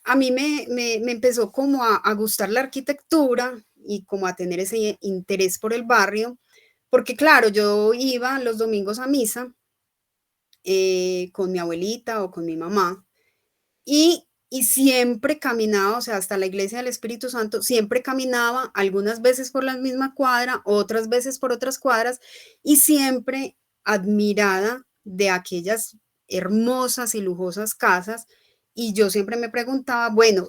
Speaker 3: a mí me empezó como a gustar la arquitectura y como a tener ese interés por el barrio, porque claro, yo iba los domingos a misa con mi abuelita o con mi mamá y siempre caminaba, o sea, hasta la iglesia del Espíritu Santo, siempre caminaba, algunas veces por la misma cuadra, otras veces por otras cuadras, y siempre admirada de aquellas hermosas y lujosas casas. Y yo siempre me preguntaba, bueno,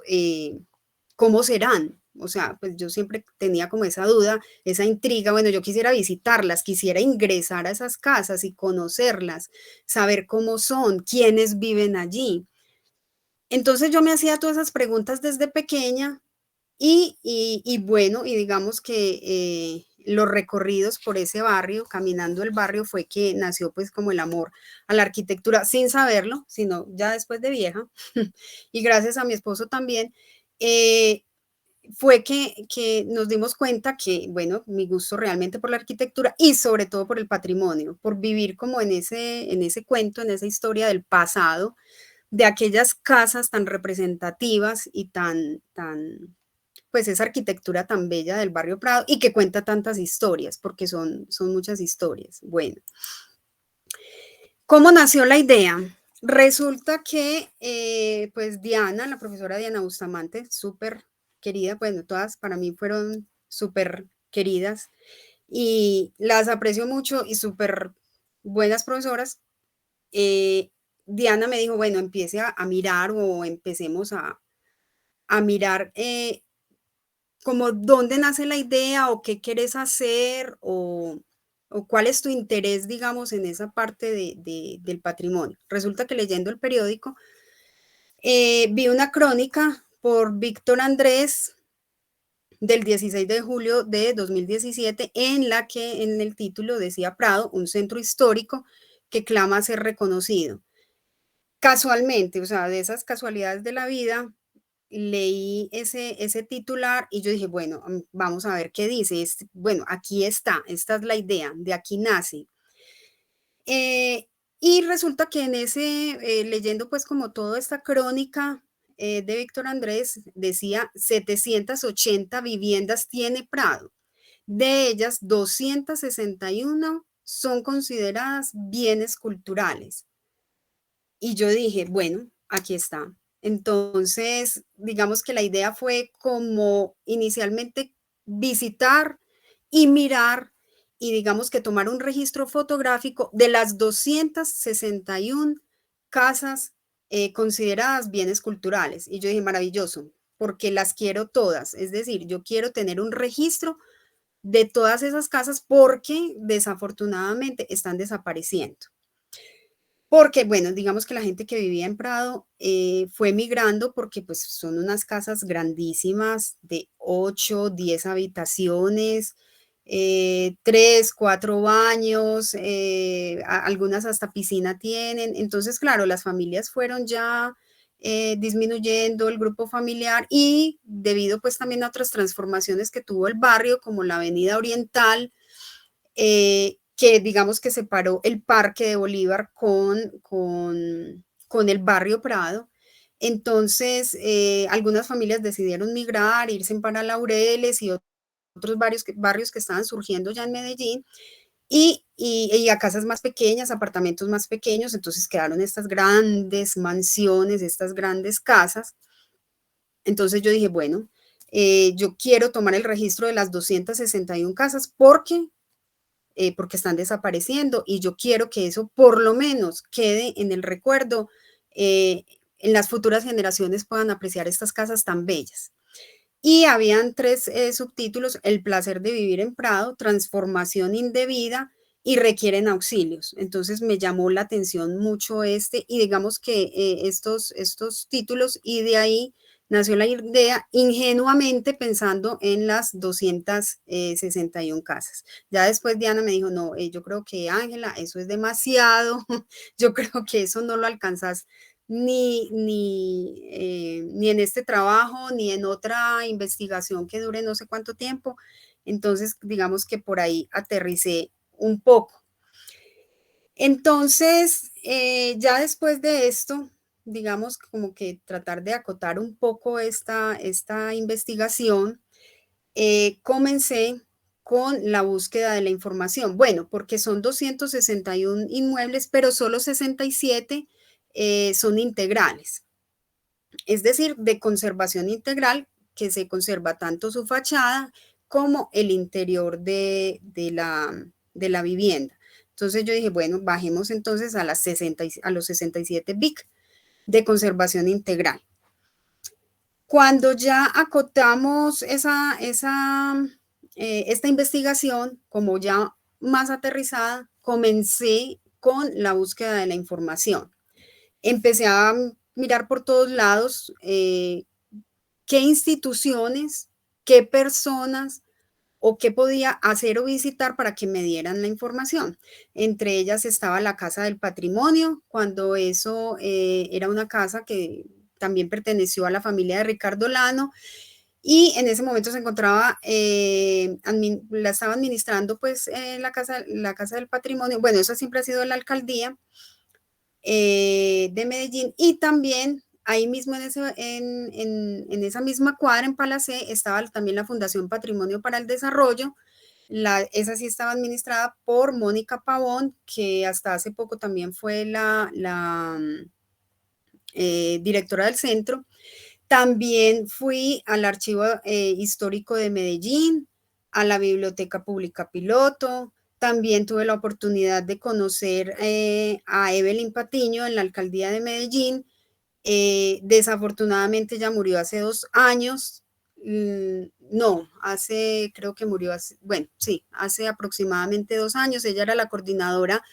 Speaker 3: ¿cómo serán? O sea, pues yo siempre tenía como esa duda, esa intriga, bueno, yo quisiera visitarlas, quisiera ingresar a esas casas y conocerlas, saber cómo son, quiénes viven allí. Entonces yo me hacía todas esas preguntas desde pequeña y bueno, y digamos que los recorridos por ese barrio, caminando el barrio, fue que nació pues como el amor a la arquitectura, sin saberlo, sino ya después de vieja, y gracias a mi esposo también. fue que nos dimos cuenta que, bueno, mi gusto realmente por la arquitectura y sobre todo por el patrimonio, por vivir como en ese cuento, en esa historia del pasado, de aquellas casas tan representativas y pues esa arquitectura tan bella del barrio Prado y que cuenta tantas historias, porque son muchas historias. Bueno, ¿cómo nació la idea? Resulta que, pues Diana, la profesora Diana Bustamante, súper querida, bueno, todas para mí fueron súper queridas y las aprecio mucho y súper buenas profesoras. Diana me dijo, bueno, empiece a mirar o empecemos a mirar como dónde nace la idea o qué quieres hacer o cuál es tu interés, digamos, en esa parte del patrimonio. Resulta que leyendo el periódico vi una crónica por Víctor Andrés del 16 de julio de 2017 en la que en el título decía Prado, un centro histórico que clama ser reconocido. Casualmente, o sea, de esas casualidades de la vida, leí ese titular y yo dije, bueno, vamos a ver qué dice. Bueno, aquí está, esta es la idea, de aquí nace. Y resulta que en leyendo pues como toda esta crónica de Víctor Andrés, decía 780 viviendas tiene Prado. De ellas, 261 son consideradas bienes culturales. Y yo dije, bueno, aquí está. Entonces, digamos que la idea fue como inicialmente visitar y mirar y digamos que tomar un registro fotográfico de las 261 casas consideradas bienes culturales. Y yo dije, maravilloso, porque las quiero todas. Es decir, yo quiero tener un registro de todas esas casas porque desafortunadamente están desapareciendo. Porque, bueno, digamos que la gente que vivía en Prado fue migrando porque pues son unas casas grandísimas de 8, 10 habitaciones, 3, 4 baños, algunas hasta piscina tienen. Entonces, claro, las familias fueron ya disminuyendo el grupo familiar y debido pues también a otras transformaciones que tuvo el barrio, como la Avenida Oriental, que digamos que separó el Parque de Bolívar con el barrio Prado. Entonces, algunas familias decidieron migrar, irse para Laureles y otros barrios que estaban surgiendo ya en Medellín y a casas más pequeñas, apartamentos más pequeños. Entonces quedaron estas grandes mansiones, estas grandes casas. Entonces yo dije, bueno, yo quiero tomar el registro de las 261 casas porque están desapareciendo y yo quiero que eso por lo menos quede en el recuerdo, en las futuras generaciones puedan apreciar estas casas tan bellas. Y habían 3 subtítulos: El placer de vivir en Prado, Transformación indebida y Requieren auxilios. Entonces me llamó la atención mucho y digamos que estos títulos, y de ahí nació la idea ingenuamente pensando en las 261 casas. Ya después Diana me dijo, no, yo creo que Ángela, eso es demasiado, yo creo que eso no lo alcanzas ni en este trabajo, ni en otra investigación que dure no sé cuánto tiempo. Entonces, digamos que por ahí aterricé un poco. Entonces, ya después de esto, digamos como que tratar de acotar un poco esta investigación, comencé con la búsqueda de la información. Bueno, porque son 261 inmuebles, pero solo 67 son integrales. Es decir, de conservación integral, que se conserva tanto su fachada como el interior de la vivienda. Entonces yo dije, bueno, bajemos entonces a los 67 BIC de conservación integral. Cuando ya acotamos esta investigación, como ya más aterrizada, comencé con la búsqueda de la información. Empecé a mirar por todos lados qué instituciones, qué personas o qué podía hacer o visitar para que me dieran la información. Entre ellas estaba la Casa del Patrimonio, cuando eso era una casa que también perteneció a la familia de Ricardo Lano, y en ese momento se encontraba, la estaba administrando pues la casa del Patrimonio. Bueno, eso siempre ha sido la alcaldía de Medellín, y también ahí mismo en esa misma cuadra, en Palacé, estaba también la Fundación Patrimonio para el Desarrollo. Esa sí estaba administrada por Mónica Pavón, que hasta hace poco también fue la directora del centro. También fui al Archivo Histórico de Medellín, a la Biblioteca Pública Piloto. También tuve la oportunidad de conocer a Evelyn Patiño en la alcaldía de Medellín. Desafortunadamente ella murió hace 2 años. No, creo que murió hace aproximadamente 2 años. Ella era la coordinadora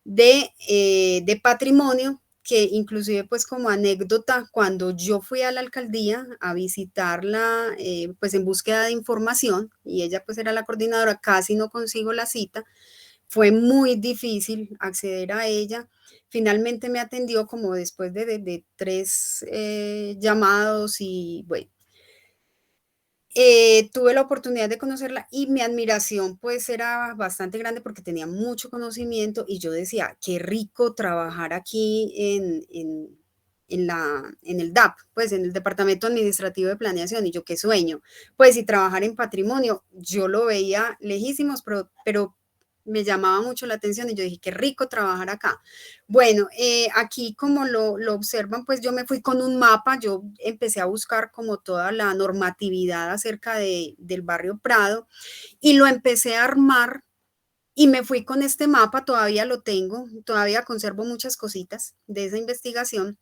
Speaker 3: de patrimonio, que inclusive pues como anécdota, cuando yo fui a la alcaldía a visitarla pues en búsqueda de información, y ella pues era la coordinadora, casi no consigo la cita, fue muy difícil acceder a ella. Finalmente me atendió como después de 3 llamados, y bueno, tuve la oportunidad de conocerla, y mi admiración pues era bastante grande porque tenía mucho conocimiento, y yo decía, qué rico trabajar aquí en el DAP, pues en el Departamento Administrativo de Planeación, y yo qué sueño, pues, y trabajar en patrimonio. Yo lo veía lejísimos, pero me llamaba mucho la atención, y yo dije, qué rico trabajar acá. Bueno, aquí como lo observan, pues yo me fui con un mapa. Yo empecé a buscar como toda la normatividad acerca del barrio Prado, y lo empecé a armar, y me fui con este mapa. Todavía lo tengo, todavía conservo muchas cositas de esa investigación.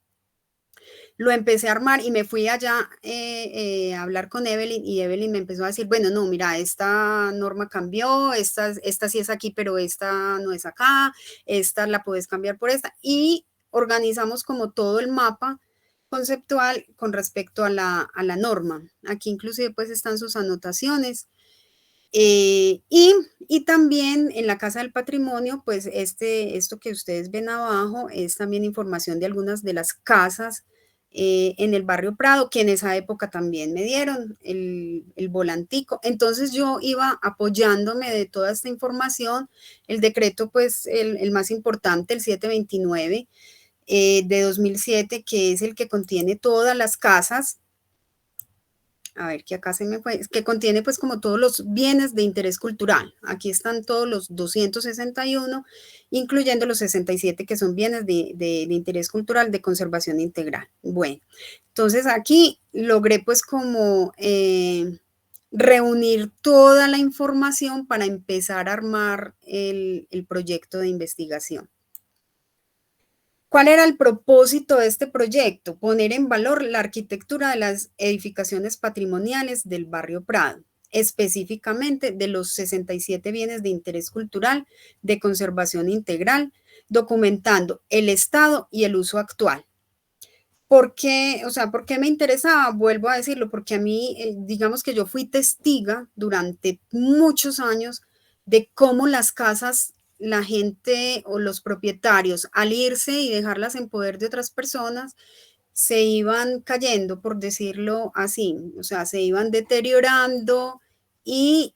Speaker 3: Lo empecé a armar y me fui allá a hablar con Evelyn, y Evelyn me empezó a decir, bueno, no, mira, esta norma cambió, esta sí es aquí, pero esta no es acá, esta la puedes cambiar por esta, y organizamos como todo el mapa conceptual con respecto a la norma. Aquí inclusive pues están sus anotaciones. Y también en la Casa del Patrimonio, pues esto que ustedes ven abajo es también información de algunas de las casas en el barrio Prado, que en esa época también me dieron el volantico. Entonces yo iba apoyándome de toda esta información. El decreto, pues el más importante, el 729 de 2007, que es el que contiene todas las casas. A ver, que acá se me fue, que contiene pues como todos los bienes de interés cultural. Aquí están todos los 261, incluyendo los 67 que son bienes de interés cultural de conservación integral. Bueno, entonces aquí logré pues como reunir toda la información para empezar a armar el proyecto de investigación. ¿Cuál era el propósito de este proyecto? Poner en valor la arquitectura de las edificaciones patrimoniales del barrio Prado, específicamente de los 67 bienes de interés cultural de conservación integral, documentando el estado y el uso actual. ¿Por qué? O sea, ¿por qué me interesaba? Vuelvo a decirlo, porque a mí, digamos que yo fui testiga durante muchos años de cómo las casas, la gente o los propietarios, al irse y dejarlas en poder de otras personas, se iban cayendo, por decirlo así. O sea, se iban deteriorando, y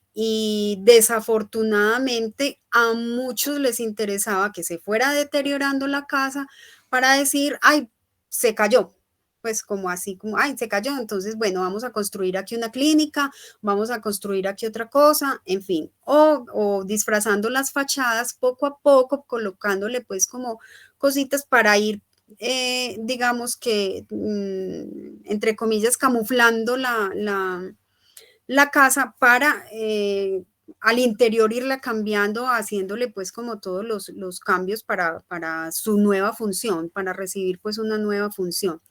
Speaker 3: desafortunadamente a muchos les interesaba que se fuera deteriorando la casa para decir, ay, se cayó, pues como así, como, ay, se cayó, entonces, bueno, vamos a construir aquí una clínica, vamos a construir aquí otra cosa, en fin, o disfrazando las fachadas poco a poco, colocándole pues como cositas para ir, digamos que, entre comillas, camuflando la casa para al interior irla cambiando, haciéndole pues como todos los cambios para su nueva función, para recibir pues una nueva función.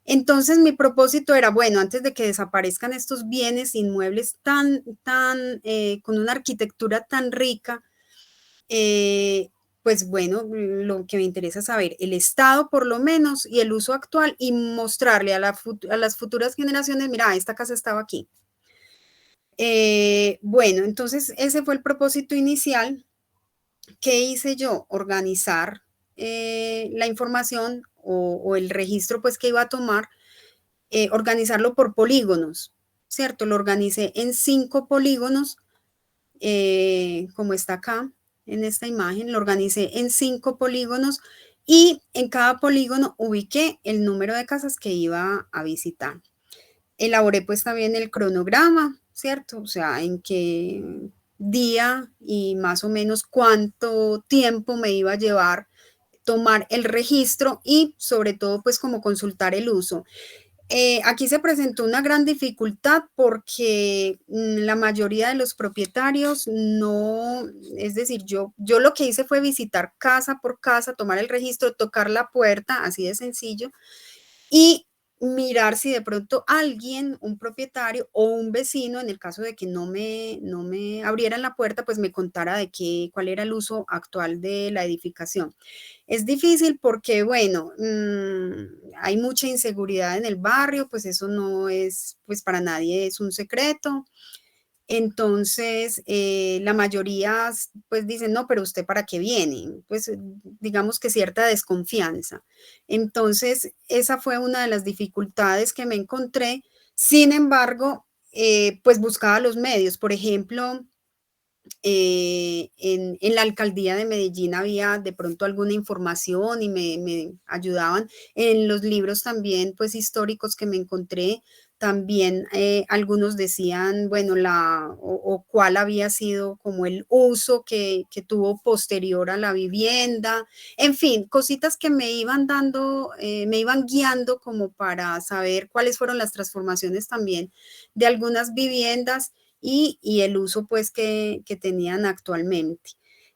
Speaker 3: Entonces mi propósito era, bueno, antes de que desaparezcan estos bienes inmuebles con una arquitectura tan rica, pues bueno, lo que me interesa es saber el estado por lo menos y el uso actual, y mostrarle a las futuras generaciones, mira, esta casa estaba aquí. Bueno, entonces ese fue el propósito inicial. ¿Qué hice yo? Organizar la información o el registro pues que iba a tomar, organizarlo por polígonos. ¿cierto? Lo organicé en 5 polígonos, como está acá en esta imagen, lo organicé en 5 polígonos y en cada polígono ubiqué el número de casas que iba a visitar. Elaboré pues también el cronograma, ¿cierto? O sea, en qué día y más o menos cuánto tiempo me iba a llevar tomar el registro y sobre todo pues como consultar el uso. Aquí se presentó una gran dificultad porque la mayoría de los propietarios no, es decir, yo lo que hice fue visitar casa por casa, tomar el registro, tocar la puerta, así de sencillo, y mirar si de pronto alguien, un propietario o un vecino, en el caso de que no me abrieran la puerta, pues me contara de cuál era el uso actual de la edificación. Es difícil porque, bueno, hay mucha inseguridad en el barrio, pues eso no es, pues para nadie es un secreto. Entonces, la mayoría pues dicen, no, pero usted para qué viene, pues digamos que cierta desconfianza. Entonces, esa fue una de las dificultades que me encontré. Sin embargo, pues buscaba los medios. Por ejemplo, en la alcaldía de Medellín había de pronto alguna información y me ayudaban. En los libros también, pues históricos que me encontré, también algunos decían, bueno, o cuál había sido como el uso que tuvo posterior a la vivienda. En fin, cositas que me iban dando, me iban guiando como para saber cuáles fueron las transformaciones también de algunas viviendas y el uso pues que tenían actualmente.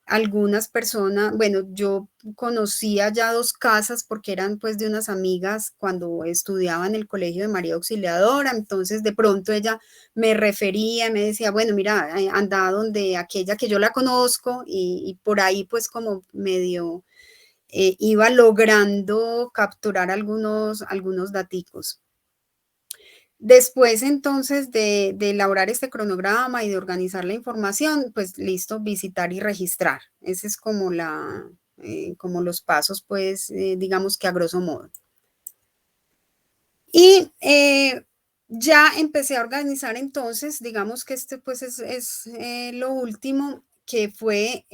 Speaker 3: Algunas personas, bueno, yo conocía ya 2 casas porque eran pues de unas amigas cuando estudiaba en el colegio de María Auxiliadora, entonces de pronto ella me refería, me decía, bueno, mira, anda donde aquella que yo la conozco y por ahí pues como medio iba logrando capturar algunos daticos. Después entonces de elaborar este cronograma y de organizar la información, pues listo, visitar y registrar. Ese es como como los pasos, pues, digamos que a grosso modo. Y ya empecé a organizar entonces, digamos que este pues es lo último, que fue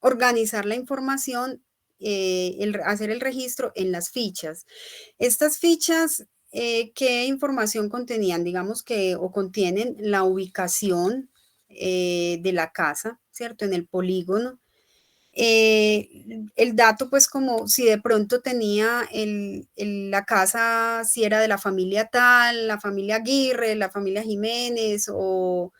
Speaker 3: organizar la información, hacer el registro en las fichas. Estas fichas, ¿qué información contenían? Digamos que o contienen la ubicación de la casa, ¿cierto? En el polígono. El dato, pues como si de pronto tenía la casa, si era de la familia tal, la familia Aguirre, la familia Jiménez, o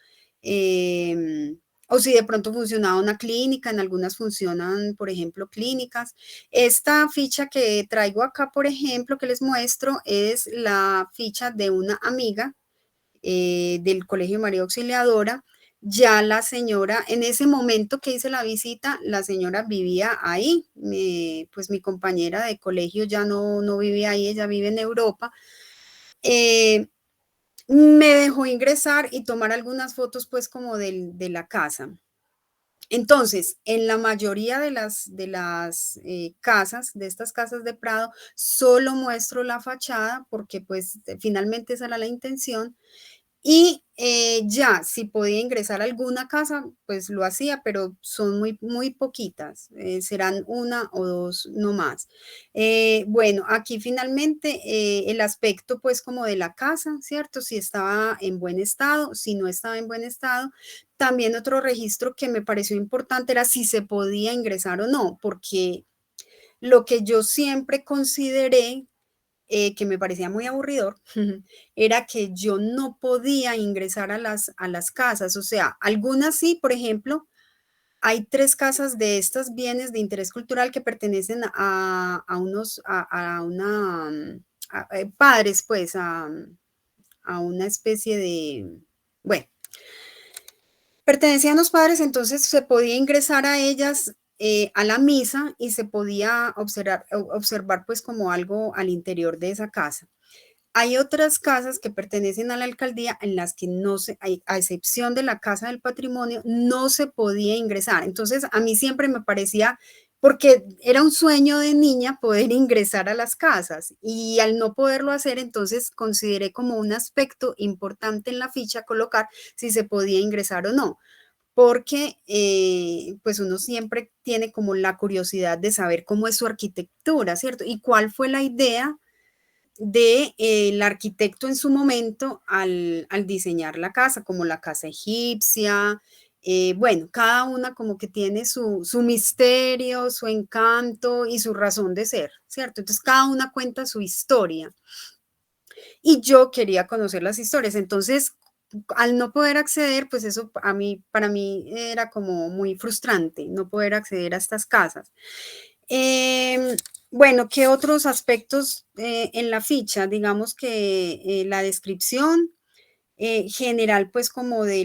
Speaker 3: si de pronto funcionaba una clínica, en algunas funcionan, por ejemplo, clínicas. Esta ficha que traigo acá, por ejemplo, que les muestro, es la ficha de una amiga del Colegio María Auxiliadora. Ya la señora, en ese momento que hice la visita, la señora vivía ahí, pues mi compañera de colegio ya no vive ahí, ella vive en Europa. Me dejó ingresar y tomar algunas fotos pues como de la casa. Entonces, en la mayoría de las casas, de estas casas de Prado, solo muestro la fachada porque pues finalmente esa era la intención. Y ya, si podía ingresar a alguna casa, pues lo hacía, pero son muy poquitas, serán 1 o 2 no más. Bueno, aquí finalmente el aspecto pues como de la casa, ¿cierto? Si estaba en buen estado, si no estaba en buen estado. También otro registro que me pareció importante era si se podía ingresar o no, porque lo que yo siempre consideré que me parecía muy aburridor, era que yo no podía ingresar a las casas. O sea, algunas sí, por ejemplo, hay 3 casas de estos bienes de interés cultural que pertenecen a una, padres, pues, a una especie de, bueno, pertenecían a los padres, entonces se podía ingresar a ellas a la misa y se podía observar pues como algo al interior de esa casa. Hay otras casas que pertenecen a la alcaldía en las que no se, a excepción de la Casa del Patrimonio, no se podía ingresar. Entonces, a mí siempre me parecía, porque era un sueño de niña poder ingresar a las casas y al no poderlo hacer, entonces consideré como un aspecto importante en la ficha colocar si se podía ingresar o no, porque pues uno siempre tiene como la curiosidad de saber cómo es su arquitectura, ¿cierto? Y cuál fue la idea del arquitecto en su momento al diseñar la casa, como la casa egipcia. Bueno, cada una como que tiene su misterio, su encanto y su razón de ser, ¿cierto? Entonces cada una cuenta su historia y yo quería conocer las historias. Entonces, al no poder acceder, pues eso para mí era como muy frustrante, no poder acceder a estas casas. Bueno, ¿qué otros aspectos en la ficha? Digamos que la descripción general, pues como de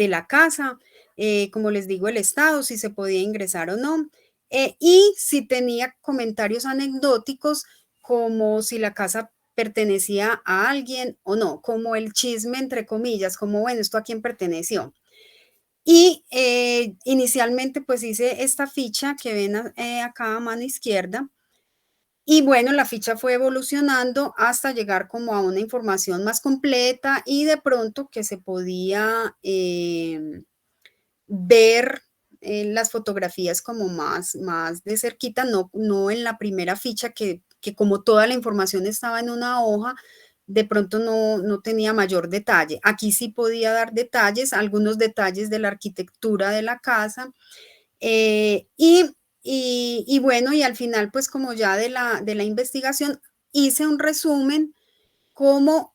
Speaker 3: la casa, como les digo, el estado, si se podía ingresar o no, y si tenía comentarios anecdóticos, como si la casa pertenecía a alguien o no, como el chisme entre comillas, como bueno, ¿esto a quién perteneció? Y inicialmente pues hice esta ficha que ven acá a mano izquierda. Y bueno, la ficha fue evolucionando hasta llegar como a una información más completa y de pronto que se podía ver las fotografías como más de cerquita, no en la primera ficha que como toda la información estaba en una hoja, de pronto no tenía mayor detalle. Aquí sí podía dar detalles, algunos detalles de la arquitectura de la casa. Y bueno, y al final, pues como ya de la investigación, hice un resumen como,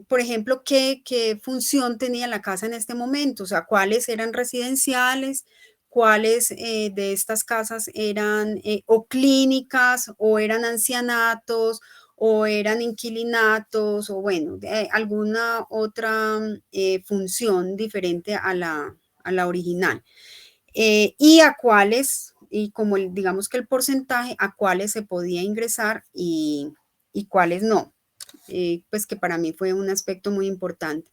Speaker 3: por ejemplo, qué función tenía la casa en este momento, o sea, cuáles eran residenciales, cuáles de estas casas eran o clínicas, o eran ancianatos, o eran inquilinatos, o bueno, alguna otra función diferente a la original. Y a cuáles, y como digamos que el porcentaje, a cuáles se podía ingresar y cuáles no. Pues que para mí fue un aspecto muy importante.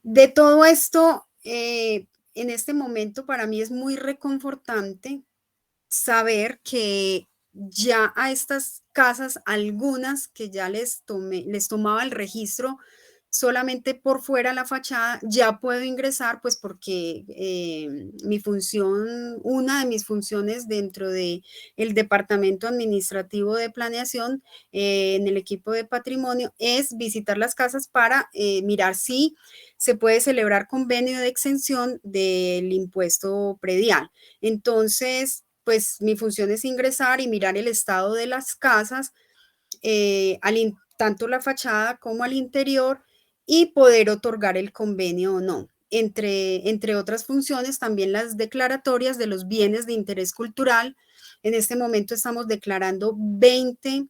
Speaker 3: De todo esto, en este momento para mí es muy reconfortante saber que ya a estas casas, algunas que ya les tomaba el registro solamente por fuera la fachada, ya puedo ingresar, pues porque mi función, una de mis funciones dentro de el Departamento Administrativo de Planeación en el equipo de patrimonio es visitar las casas para mirar si se puede celebrar convenio de exención del impuesto predial. Entonces, pues mi función es ingresar y mirar el estado de las casas, tanto la fachada como al interior, y poder otorgar el convenio o no. Entre otras funciones, también las declaratorias de los bienes de interés cultural. En este momento estamos declarando 20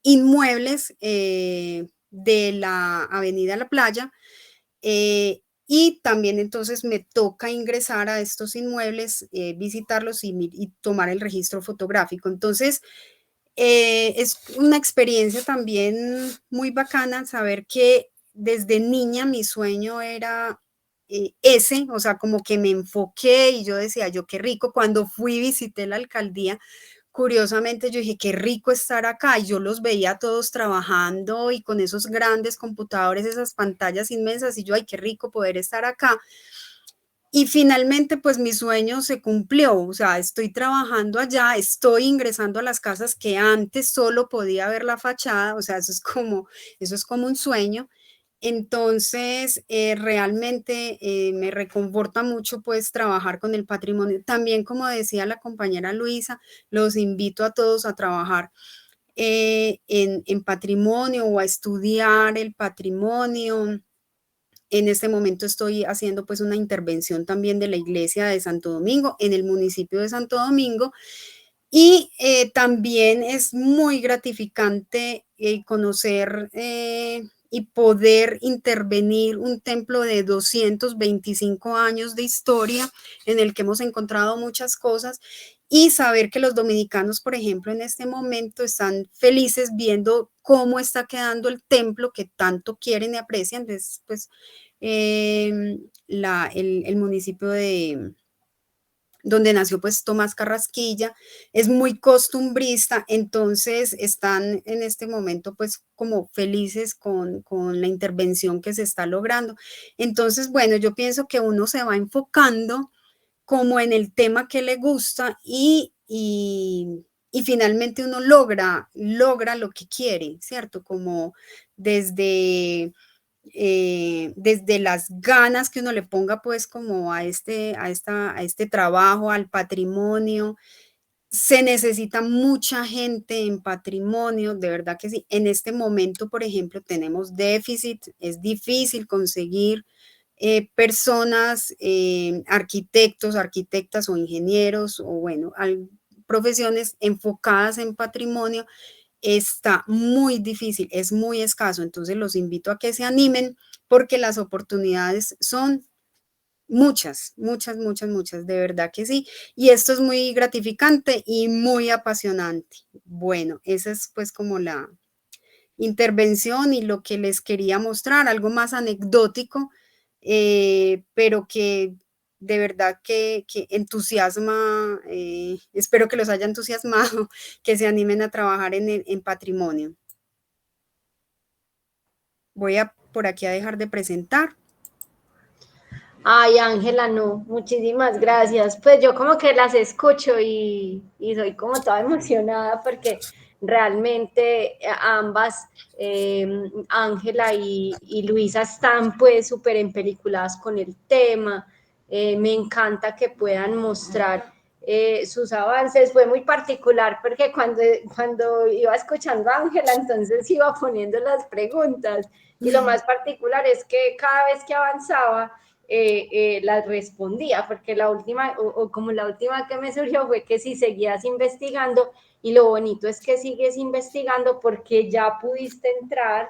Speaker 3: inmuebles de la Avenida La Playa, y también entonces me toca ingresar a estos inmuebles, visitarlos y tomar el registro fotográfico. Entonces, es una experiencia también muy bacana saber que desde niña mi sueño era ese, o sea, como que me enfoqué y yo decía, yo qué rico, cuando fui y visité la alcaldía, curiosamente yo dije, qué rico estar acá, y yo los veía todos trabajando y con esos grandes computadores, esas pantallas inmensas, y yo, ay, qué rico poder estar acá. Y finalmente, pues mi sueño se cumplió, o sea, estoy trabajando allá, estoy ingresando a las casas que antes solo podía ver la fachada, o sea, eso es como un sueño. Entonces, realmente me reconforta mucho pues trabajar con el patrimonio. También, como decía la compañera Luisa, los invito a todos a trabajar en patrimonio o a estudiar el patrimonio. En este momento estoy haciendo pues una intervención también de la iglesia de Santo Domingo, en el municipio de Santo Domingo, y también es muy gratificante conocer y poder intervenir un templo de 225 años de historia en el que hemos encontrado muchas cosas, y saber que los dominicanos, por ejemplo, en este momento están felices viendo cómo está quedando el templo que tanto quieren y aprecian. Entonces, pues el municipio donde nació pues Tomás Carrasquilla, es muy costumbrista, entonces están en este momento pues como felices con la intervención que se está logrando. Entonces, bueno, yo pienso que uno se va enfocando como en el tema que le gusta y finalmente uno logra lo que quiere, ¿cierto? Como desde desde las ganas que uno le ponga pues como a este trabajo, al patrimonio. Se necesita mucha gente en patrimonio, de verdad que sí. En este momento, por ejemplo, tenemos déficit, es difícil conseguir personas, arquitectos, arquitectas o ingenieros o bueno, profesiones enfocadas en patrimonio. Está muy difícil, es muy escaso, entonces los invito a que se animen porque las oportunidades son muchas, muchas, muchas, muchas, de verdad que sí. Y esto es muy gratificante y muy apasionante. Bueno, esa es pues como la intervención y lo que les quería mostrar, algo más anecdótico, pero que de verdad que entusiasma, espero que los haya entusiasmado, que se animen a trabajar en patrimonio. Voy a por aquí a dejar de presentar.
Speaker 1: Ay, Ángela, no, muchísimas gracias. Pues yo como que las escucho y soy como toda emocionada porque realmente ambas, Ángela y Luisa, están pues súper empeliculadas con el tema. Me encanta que puedan mostrar sus avances. Fue muy particular porque cuando iba escuchando a Ángela, entonces iba poniendo las preguntas. Y lo más particular es que cada vez que avanzaba, las respondía, porque la última, o como la última que me surgió fue que si seguías investigando, y lo bonito es que sigues investigando porque ya pudiste entrar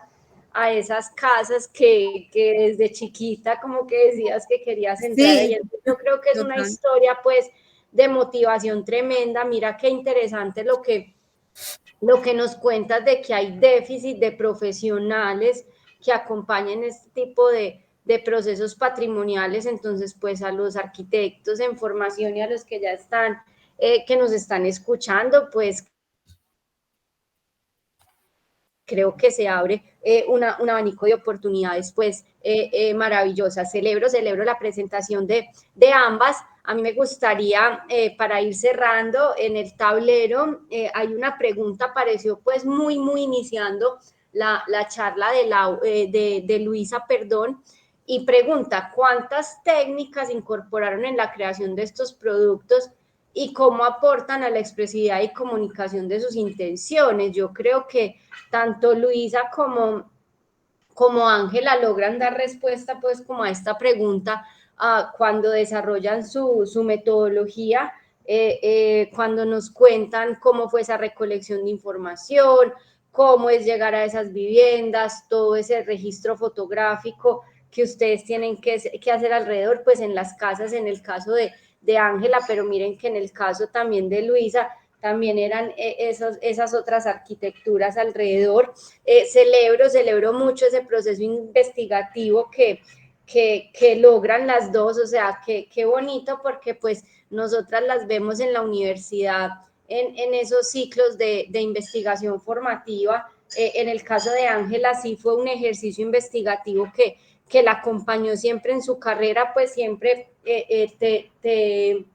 Speaker 1: a esas casas que desde chiquita como que decías que querías entrar ahí.
Speaker 3: Sí,
Speaker 1: Entonces, yo creo que es una
Speaker 3: total.
Speaker 1: historia pues de motivación tremenda. Mira qué interesante lo que nos cuentas de que hay déficit de profesionales que acompañen este tipo de procesos patrimoniales. Entonces, pues a los arquitectos en formación y a los que ya están, que nos están escuchando, pues creo que se abre un abanico de oportunidades pues maravillosas. Celebro la presentación de ambas. A mí me gustaría, para ir cerrando, en el tablero hay una pregunta, apareció pues muy iniciando la charla de Luisa, perdón, y pregunta, ¿cuántas técnicas incorporaron en la creación de estos productos y cómo aportan a la expresividad y comunicación de sus intenciones? Yo creo que tanto Luisa como Ángela logran dar respuesta pues como a esta pregunta cuando desarrollan su metodología, cuando nos cuentan cómo fue esa recolección de información, cómo es llegar a esas viviendas, todo ese registro fotográfico que ustedes tienen que hacer alrededor, pues en las casas, en el caso de Ángela, pero miren que en el caso también de Luisa, también eran esas otras arquitecturas alrededor. Celebro mucho ese proceso investigativo que logran las dos, o sea, qué bonito porque pues nosotras las vemos en la universidad en esos ciclos de investigación formativa. En el caso de Ángela sí fue un ejercicio investigativo que la acompañó siempre en su carrera, pues siempre te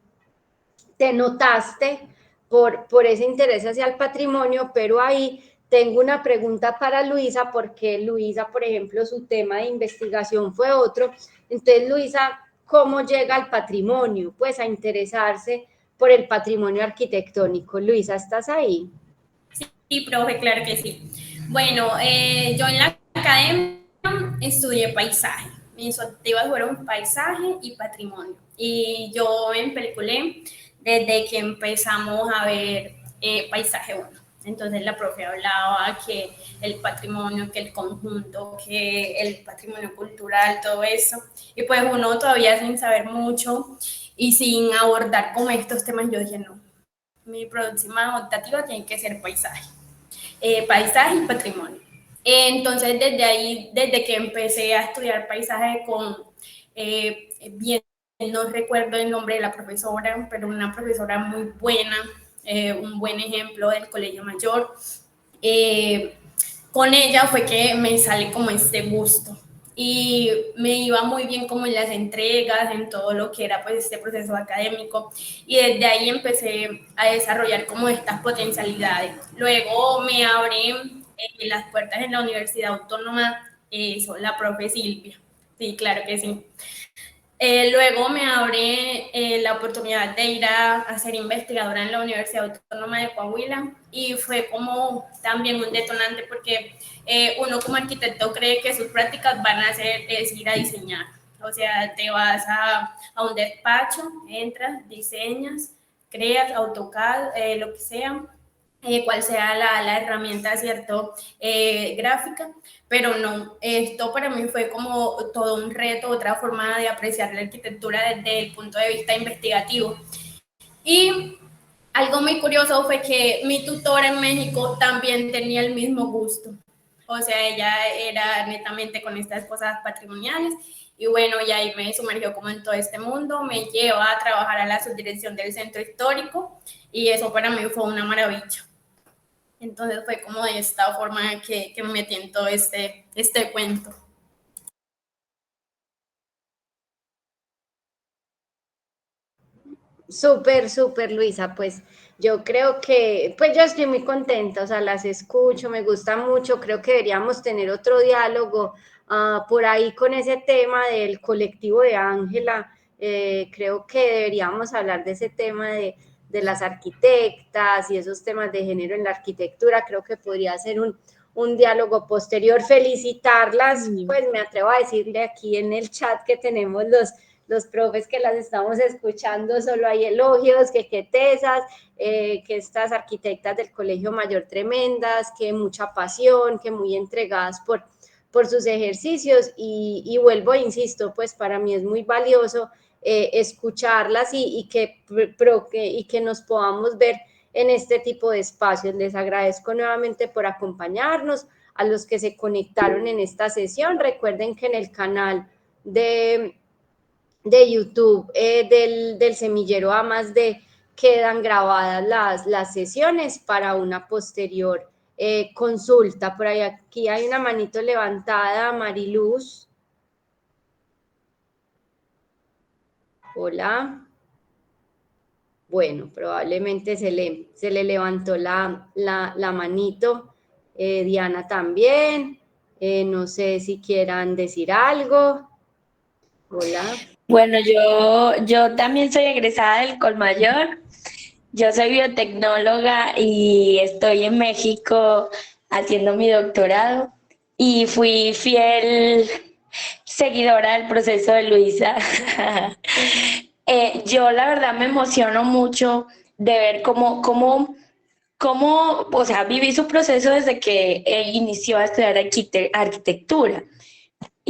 Speaker 1: notaste por ese interés hacia el patrimonio, pero ahí tengo una pregunta para Luisa, porque Luisa, por ejemplo, su tema de investigación fue otro. Entonces, Luisa, ¿cómo llega al patrimonio? Pues a interesarse por el patrimonio arquitectónico. Luisa, ¿estás ahí?
Speaker 2: Sí, profe, claro que sí. Bueno, yo en la academia estudié paisaje. Mis optativas fueron paisaje y patrimonio. Y yo me peliculé desde que empezamos a ver paisaje 1. Entonces la profe hablaba que el patrimonio, que el conjunto, que el patrimonio cultural, todo eso. Y pues uno todavía sin saber mucho y sin abordar como estos temas, yo dije, no, mi próxima optativa tiene que ser paisaje. Paisaje y patrimonio. Entonces, desde ahí, desde que empecé a estudiar paisaje con viendo no recuerdo el nombre de la profesora, pero una profesora muy buena, un buen ejemplo del Colegio Mayor. Con ella fue que me sale como este gusto y me iba muy bien como en las entregas, en todo lo que era pues este proceso académico, y desde ahí empecé a desarrollar como estas potencialidades. Luego me abre las puertas en la Universidad Autónoma, la profe Silvia, sí, claro que sí. Luego me abre la oportunidad de ir a ser investigadora en la Universidad Autónoma de Coahuila, y fue como también un detonante porque uno como arquitecto cree que sus prácticas van a ser es ir a diseñar. O sea, te vas a un despacho, entras, diseñas, creas AutoCAD, lo que sea, cual sea la herramienta, ¿cierto? Gráfica, pero no, esto para mí fue como todo un reto, otra forma de apreciar la arquitectura desde el punto de vista investigativo. Y algo muy curioso fue que mi tutora en México también tenía el mismo gusto. O sea, ella era netamente con estas cosas patrimoniales, y bueno, y ahí me sumergió como en todo este mundo, me lleva a trabajar a la subdirección del centro histórico, y eso para mí fue una maravilla. Entonces fue como de esta forma que me metí en todo este cuento.
Speaker 1: Súper, súper, Luisa, pues yo creo que, pues yo estoy muy contenta, o sea, las escucho, me gusta mucho, creo que deberíamos tener otro diálogo por ahí con ese tema del colectivo de Ángela. Creo que deberíamos hablar de ese tema de las arquitectas y esos temas de género en la arquitectura. Creo que podría ser un diálogo posterior. Felicitarlas, pues me atrevo a decirle aquí en el chat que tenemos los profes que las estamos escuchando, solo hay elogios, que qué tesas, que estas arquitectas del Colegio Mayor tremendas, que mucha pasión, que muy entregadas por sus ejercicios, y vuelvo, insisto, pues para mí es muy valioso escucharlas y que nos podamos ver en este tipo de espacios. Les agradezco nuevamente por acompañarnos. A los que se conectaron en esta sesión, recuerden que en el canal de YouTube del Semillero A+D quedan grabadas las sesiones para una posterior consulta. Por ahí aquí hay una manito levantada, Mariluz. Hola. Bueno, probablemente se le levantó la manito. Diana también. No sé si quieran decir algo. Hola.
Speaker 4: Bueno, yo también soy egresada del Colmayor. Yo soy biotecnóloga y estoy en México haciendo mi doctorado, y fui fiel seguidora del proceso de Luisa. Yo la verdad me emociono mucho de ver cómo, o sea, viví su proceso desde que inició a estudiar arquitectura.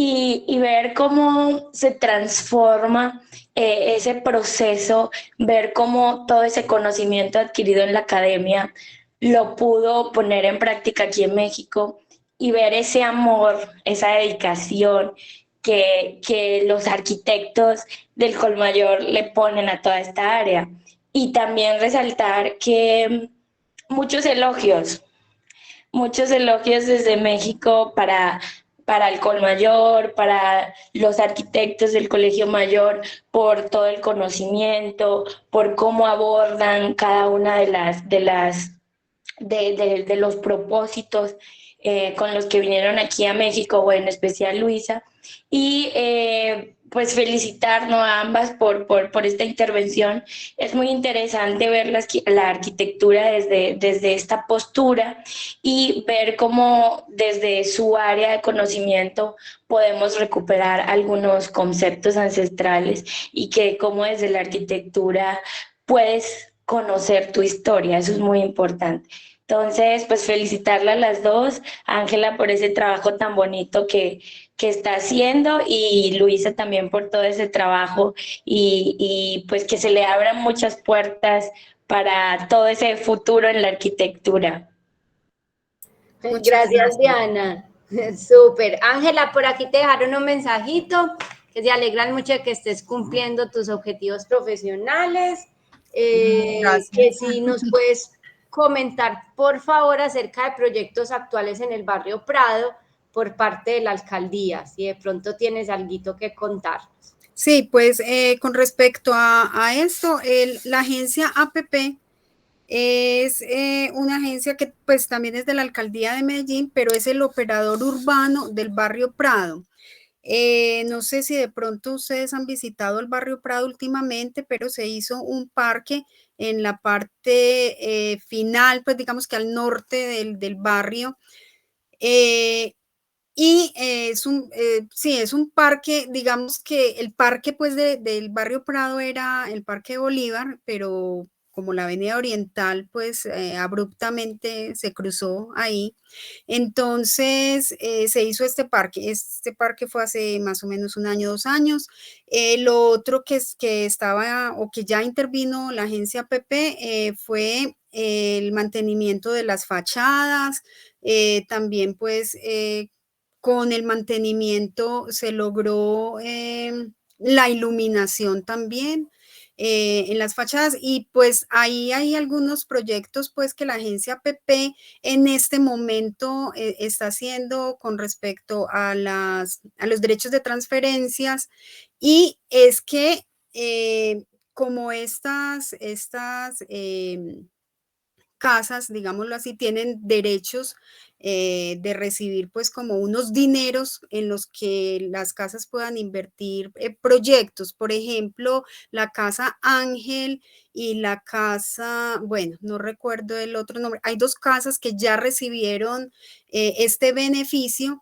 Speaker 4: Y ver cómo se transforma ese proceso, ver cómo todo ese conocimiento adquirido en la academia lo pudo poner en práctica aquí en México, y ver ese amor, esa dedicación que los arquitectos del Colmayor le ponen a toda esta área. Y también resaltar que muchos elogios desde México para el Colmayor, para los arquitectos del Colegio Mayor, por todo el conocimiento, por cómo abordan cada una de los propósitos con los que vinieron aquí a México, o en especial Luisa. Y pues felicitarnos a ambas por esta intervención. Es muy interesante ver la arquitectura desde esta postura, y ver cómo desde su área de conocimiento podemos recuperar algunos conceptos ancestrales, y que cómo desde la arquitectura puedes conocer tu historia. Eso es muy importante. Entonces, pues felicitarla a las dos, Ángela por ese trabajo tan bonito que está haciendo, y Luisa también por todo ese trabajo, y pues que se le abran muchas puertas para todo ese futuro en la arquitectura.
Speaker 1: Gracias, Diana. Súper. Ángela, por aquí te dejaron un mensajito que se alegran mucho de que estés cumpliendo tus objetivos profesionales, que si nos puedes comentar, por favor, acerca de proyectos actuales en el barrio Prado por parte de la alcaldía, si de pronto tienes algo que contar.
Speaker 3: Sí, pues con respecto a esto, la agencia APP es una agencia que pues también es de la alcaldía de Medellín, pero es el operador urbano del barrio Prado. No sé si de pronto ustedes han visitado el barrio Prado últimamente, pero se hizo un parque en la parte final, pues digamos que al norte del barrio. Y sí, es un parque, digamos que el parque pues del barrio Prado era el Parque Bolívar, pero como la Avenida Oriental pues abruptamente se cruzó ahí, entonces se hizo este parque fue hace más o menos un año, 2 años. Lo otro que estaba o que ya intervino la agencia PP fue el mantenimiento de las fachadas, también pues con el mantenimiento se logró la iluminación también en las fachadas y pues ahí hay algunos proyectos pues que la agencia PP en este momento está haciendo con respecto a los derechos de transferencias y es que como estas casas, digámoslo así, tienen derechos de recibir pues como unos dineros en los que las casas puedan invertir proyectos, por ejemplo, la casa Ángel y la casa, bueno, no recuerdo el otro nombre, hay 2 casas que ya recibieron este beneficio.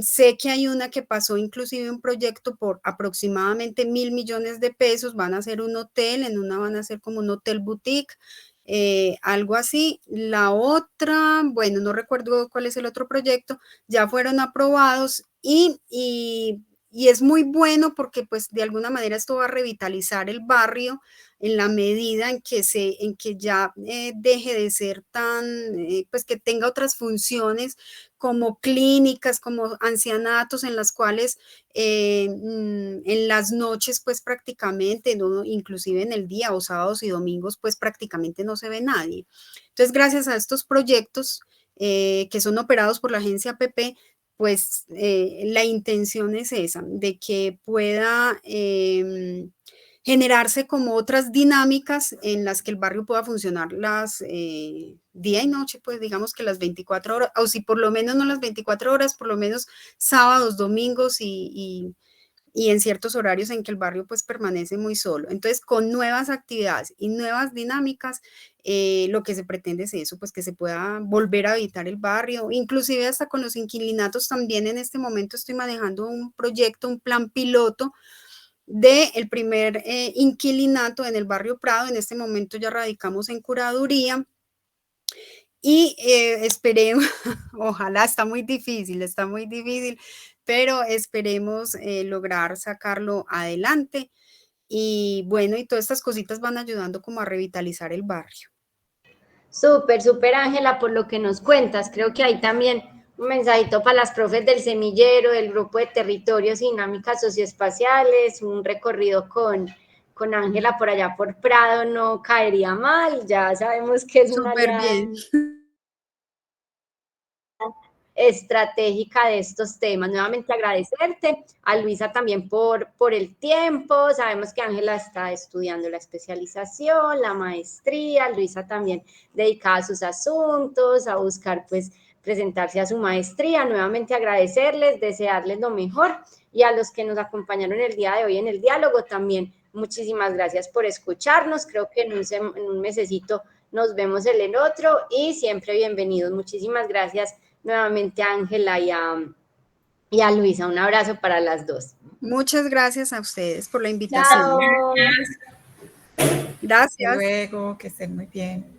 Speaker 3: Sé que hay una que pasó inclusive un proyecto por aproximadamente 1.000 millones de pesos, van a hacer un hotel, en una van a hacer como un hotel boutique, algo así. La otra, bueno, no recuerdo cuál es el otro proyecto, ya fueron aprobados y es muy bueno porque pues de alguna manera esto va a revitalizar el barrio en la medida en que ya deje de ser tan, pues que tenga otras funciones como clínicas, como ancianatos en las cuales en las noches pues prácticamente, ¿no? Inclusive en el día o sábados y domingos pues prácticamente no se ve nadie. Entonces gracias a estos proyectos que son operados por la agencia PP, pues la intención es esa, de que pueda generarse como otras dinámicas en las que el barrio pueda funcionar las día y noche, pues digamos que las 24 horas, o si por lo menos no las 24 horas, por lo menos sábados, domingos y en ciertos horarios en que el barrio pues permanece muy solo. Entonces, con nuevas actividades y nuevas dinámicas, lo que se pretende es eso, pues que se pueda volver a habitar el barrio, inclusive hasta con los inquilinatos también en este momento estoy manejando un proyecto, un plan piloto del primer inquilinato en el barrio Prado. En este momento ya radicamos en curaduría y esperemos, ojalá, está muy difícil, pero esperemos lograr sacarlo adelante. Y bueno, y todas estas cositas van ayudando como a revitalizar el barrio.
Speaker 1: Súper, súper, Ángela, por lo que nos cuentas. Creo que hay también un mensajito para las profes del semillero, del grupo de territorios y dinámicas socioespaciales, un recorrido con Ángela por allá por Prado no caería mal, ya sabemos que es una
Speaker 3: Súper bien.
Speaker 1: estratégica de estos temas. Nuevamente agradecerte, a Luisa también por el tiempo, sabemos que Ángela está estudiando la especialización, la maestría, Luisa también dedicada a sus asuntos, a buscar pues presentarse a su maestría. Nuevamente agradecerles, desearles lo mejor y a los que nos acompañaron el día de hoy en el diálogo también. Muchísimas gracias por escucharnos, creo que en un mesecito nos vemos en el otro y siempre bienvenidos. Muchísimas gracias nuevamente a Ángela y a Luisa. Un abrazo para las dos.
Speaker 3: Muchas gracias a ustedes por la invitación.
Speaker 1: Chao.
Speaker 3: Gracias.
Speaker 5: Hasta luego, que estén muy bien.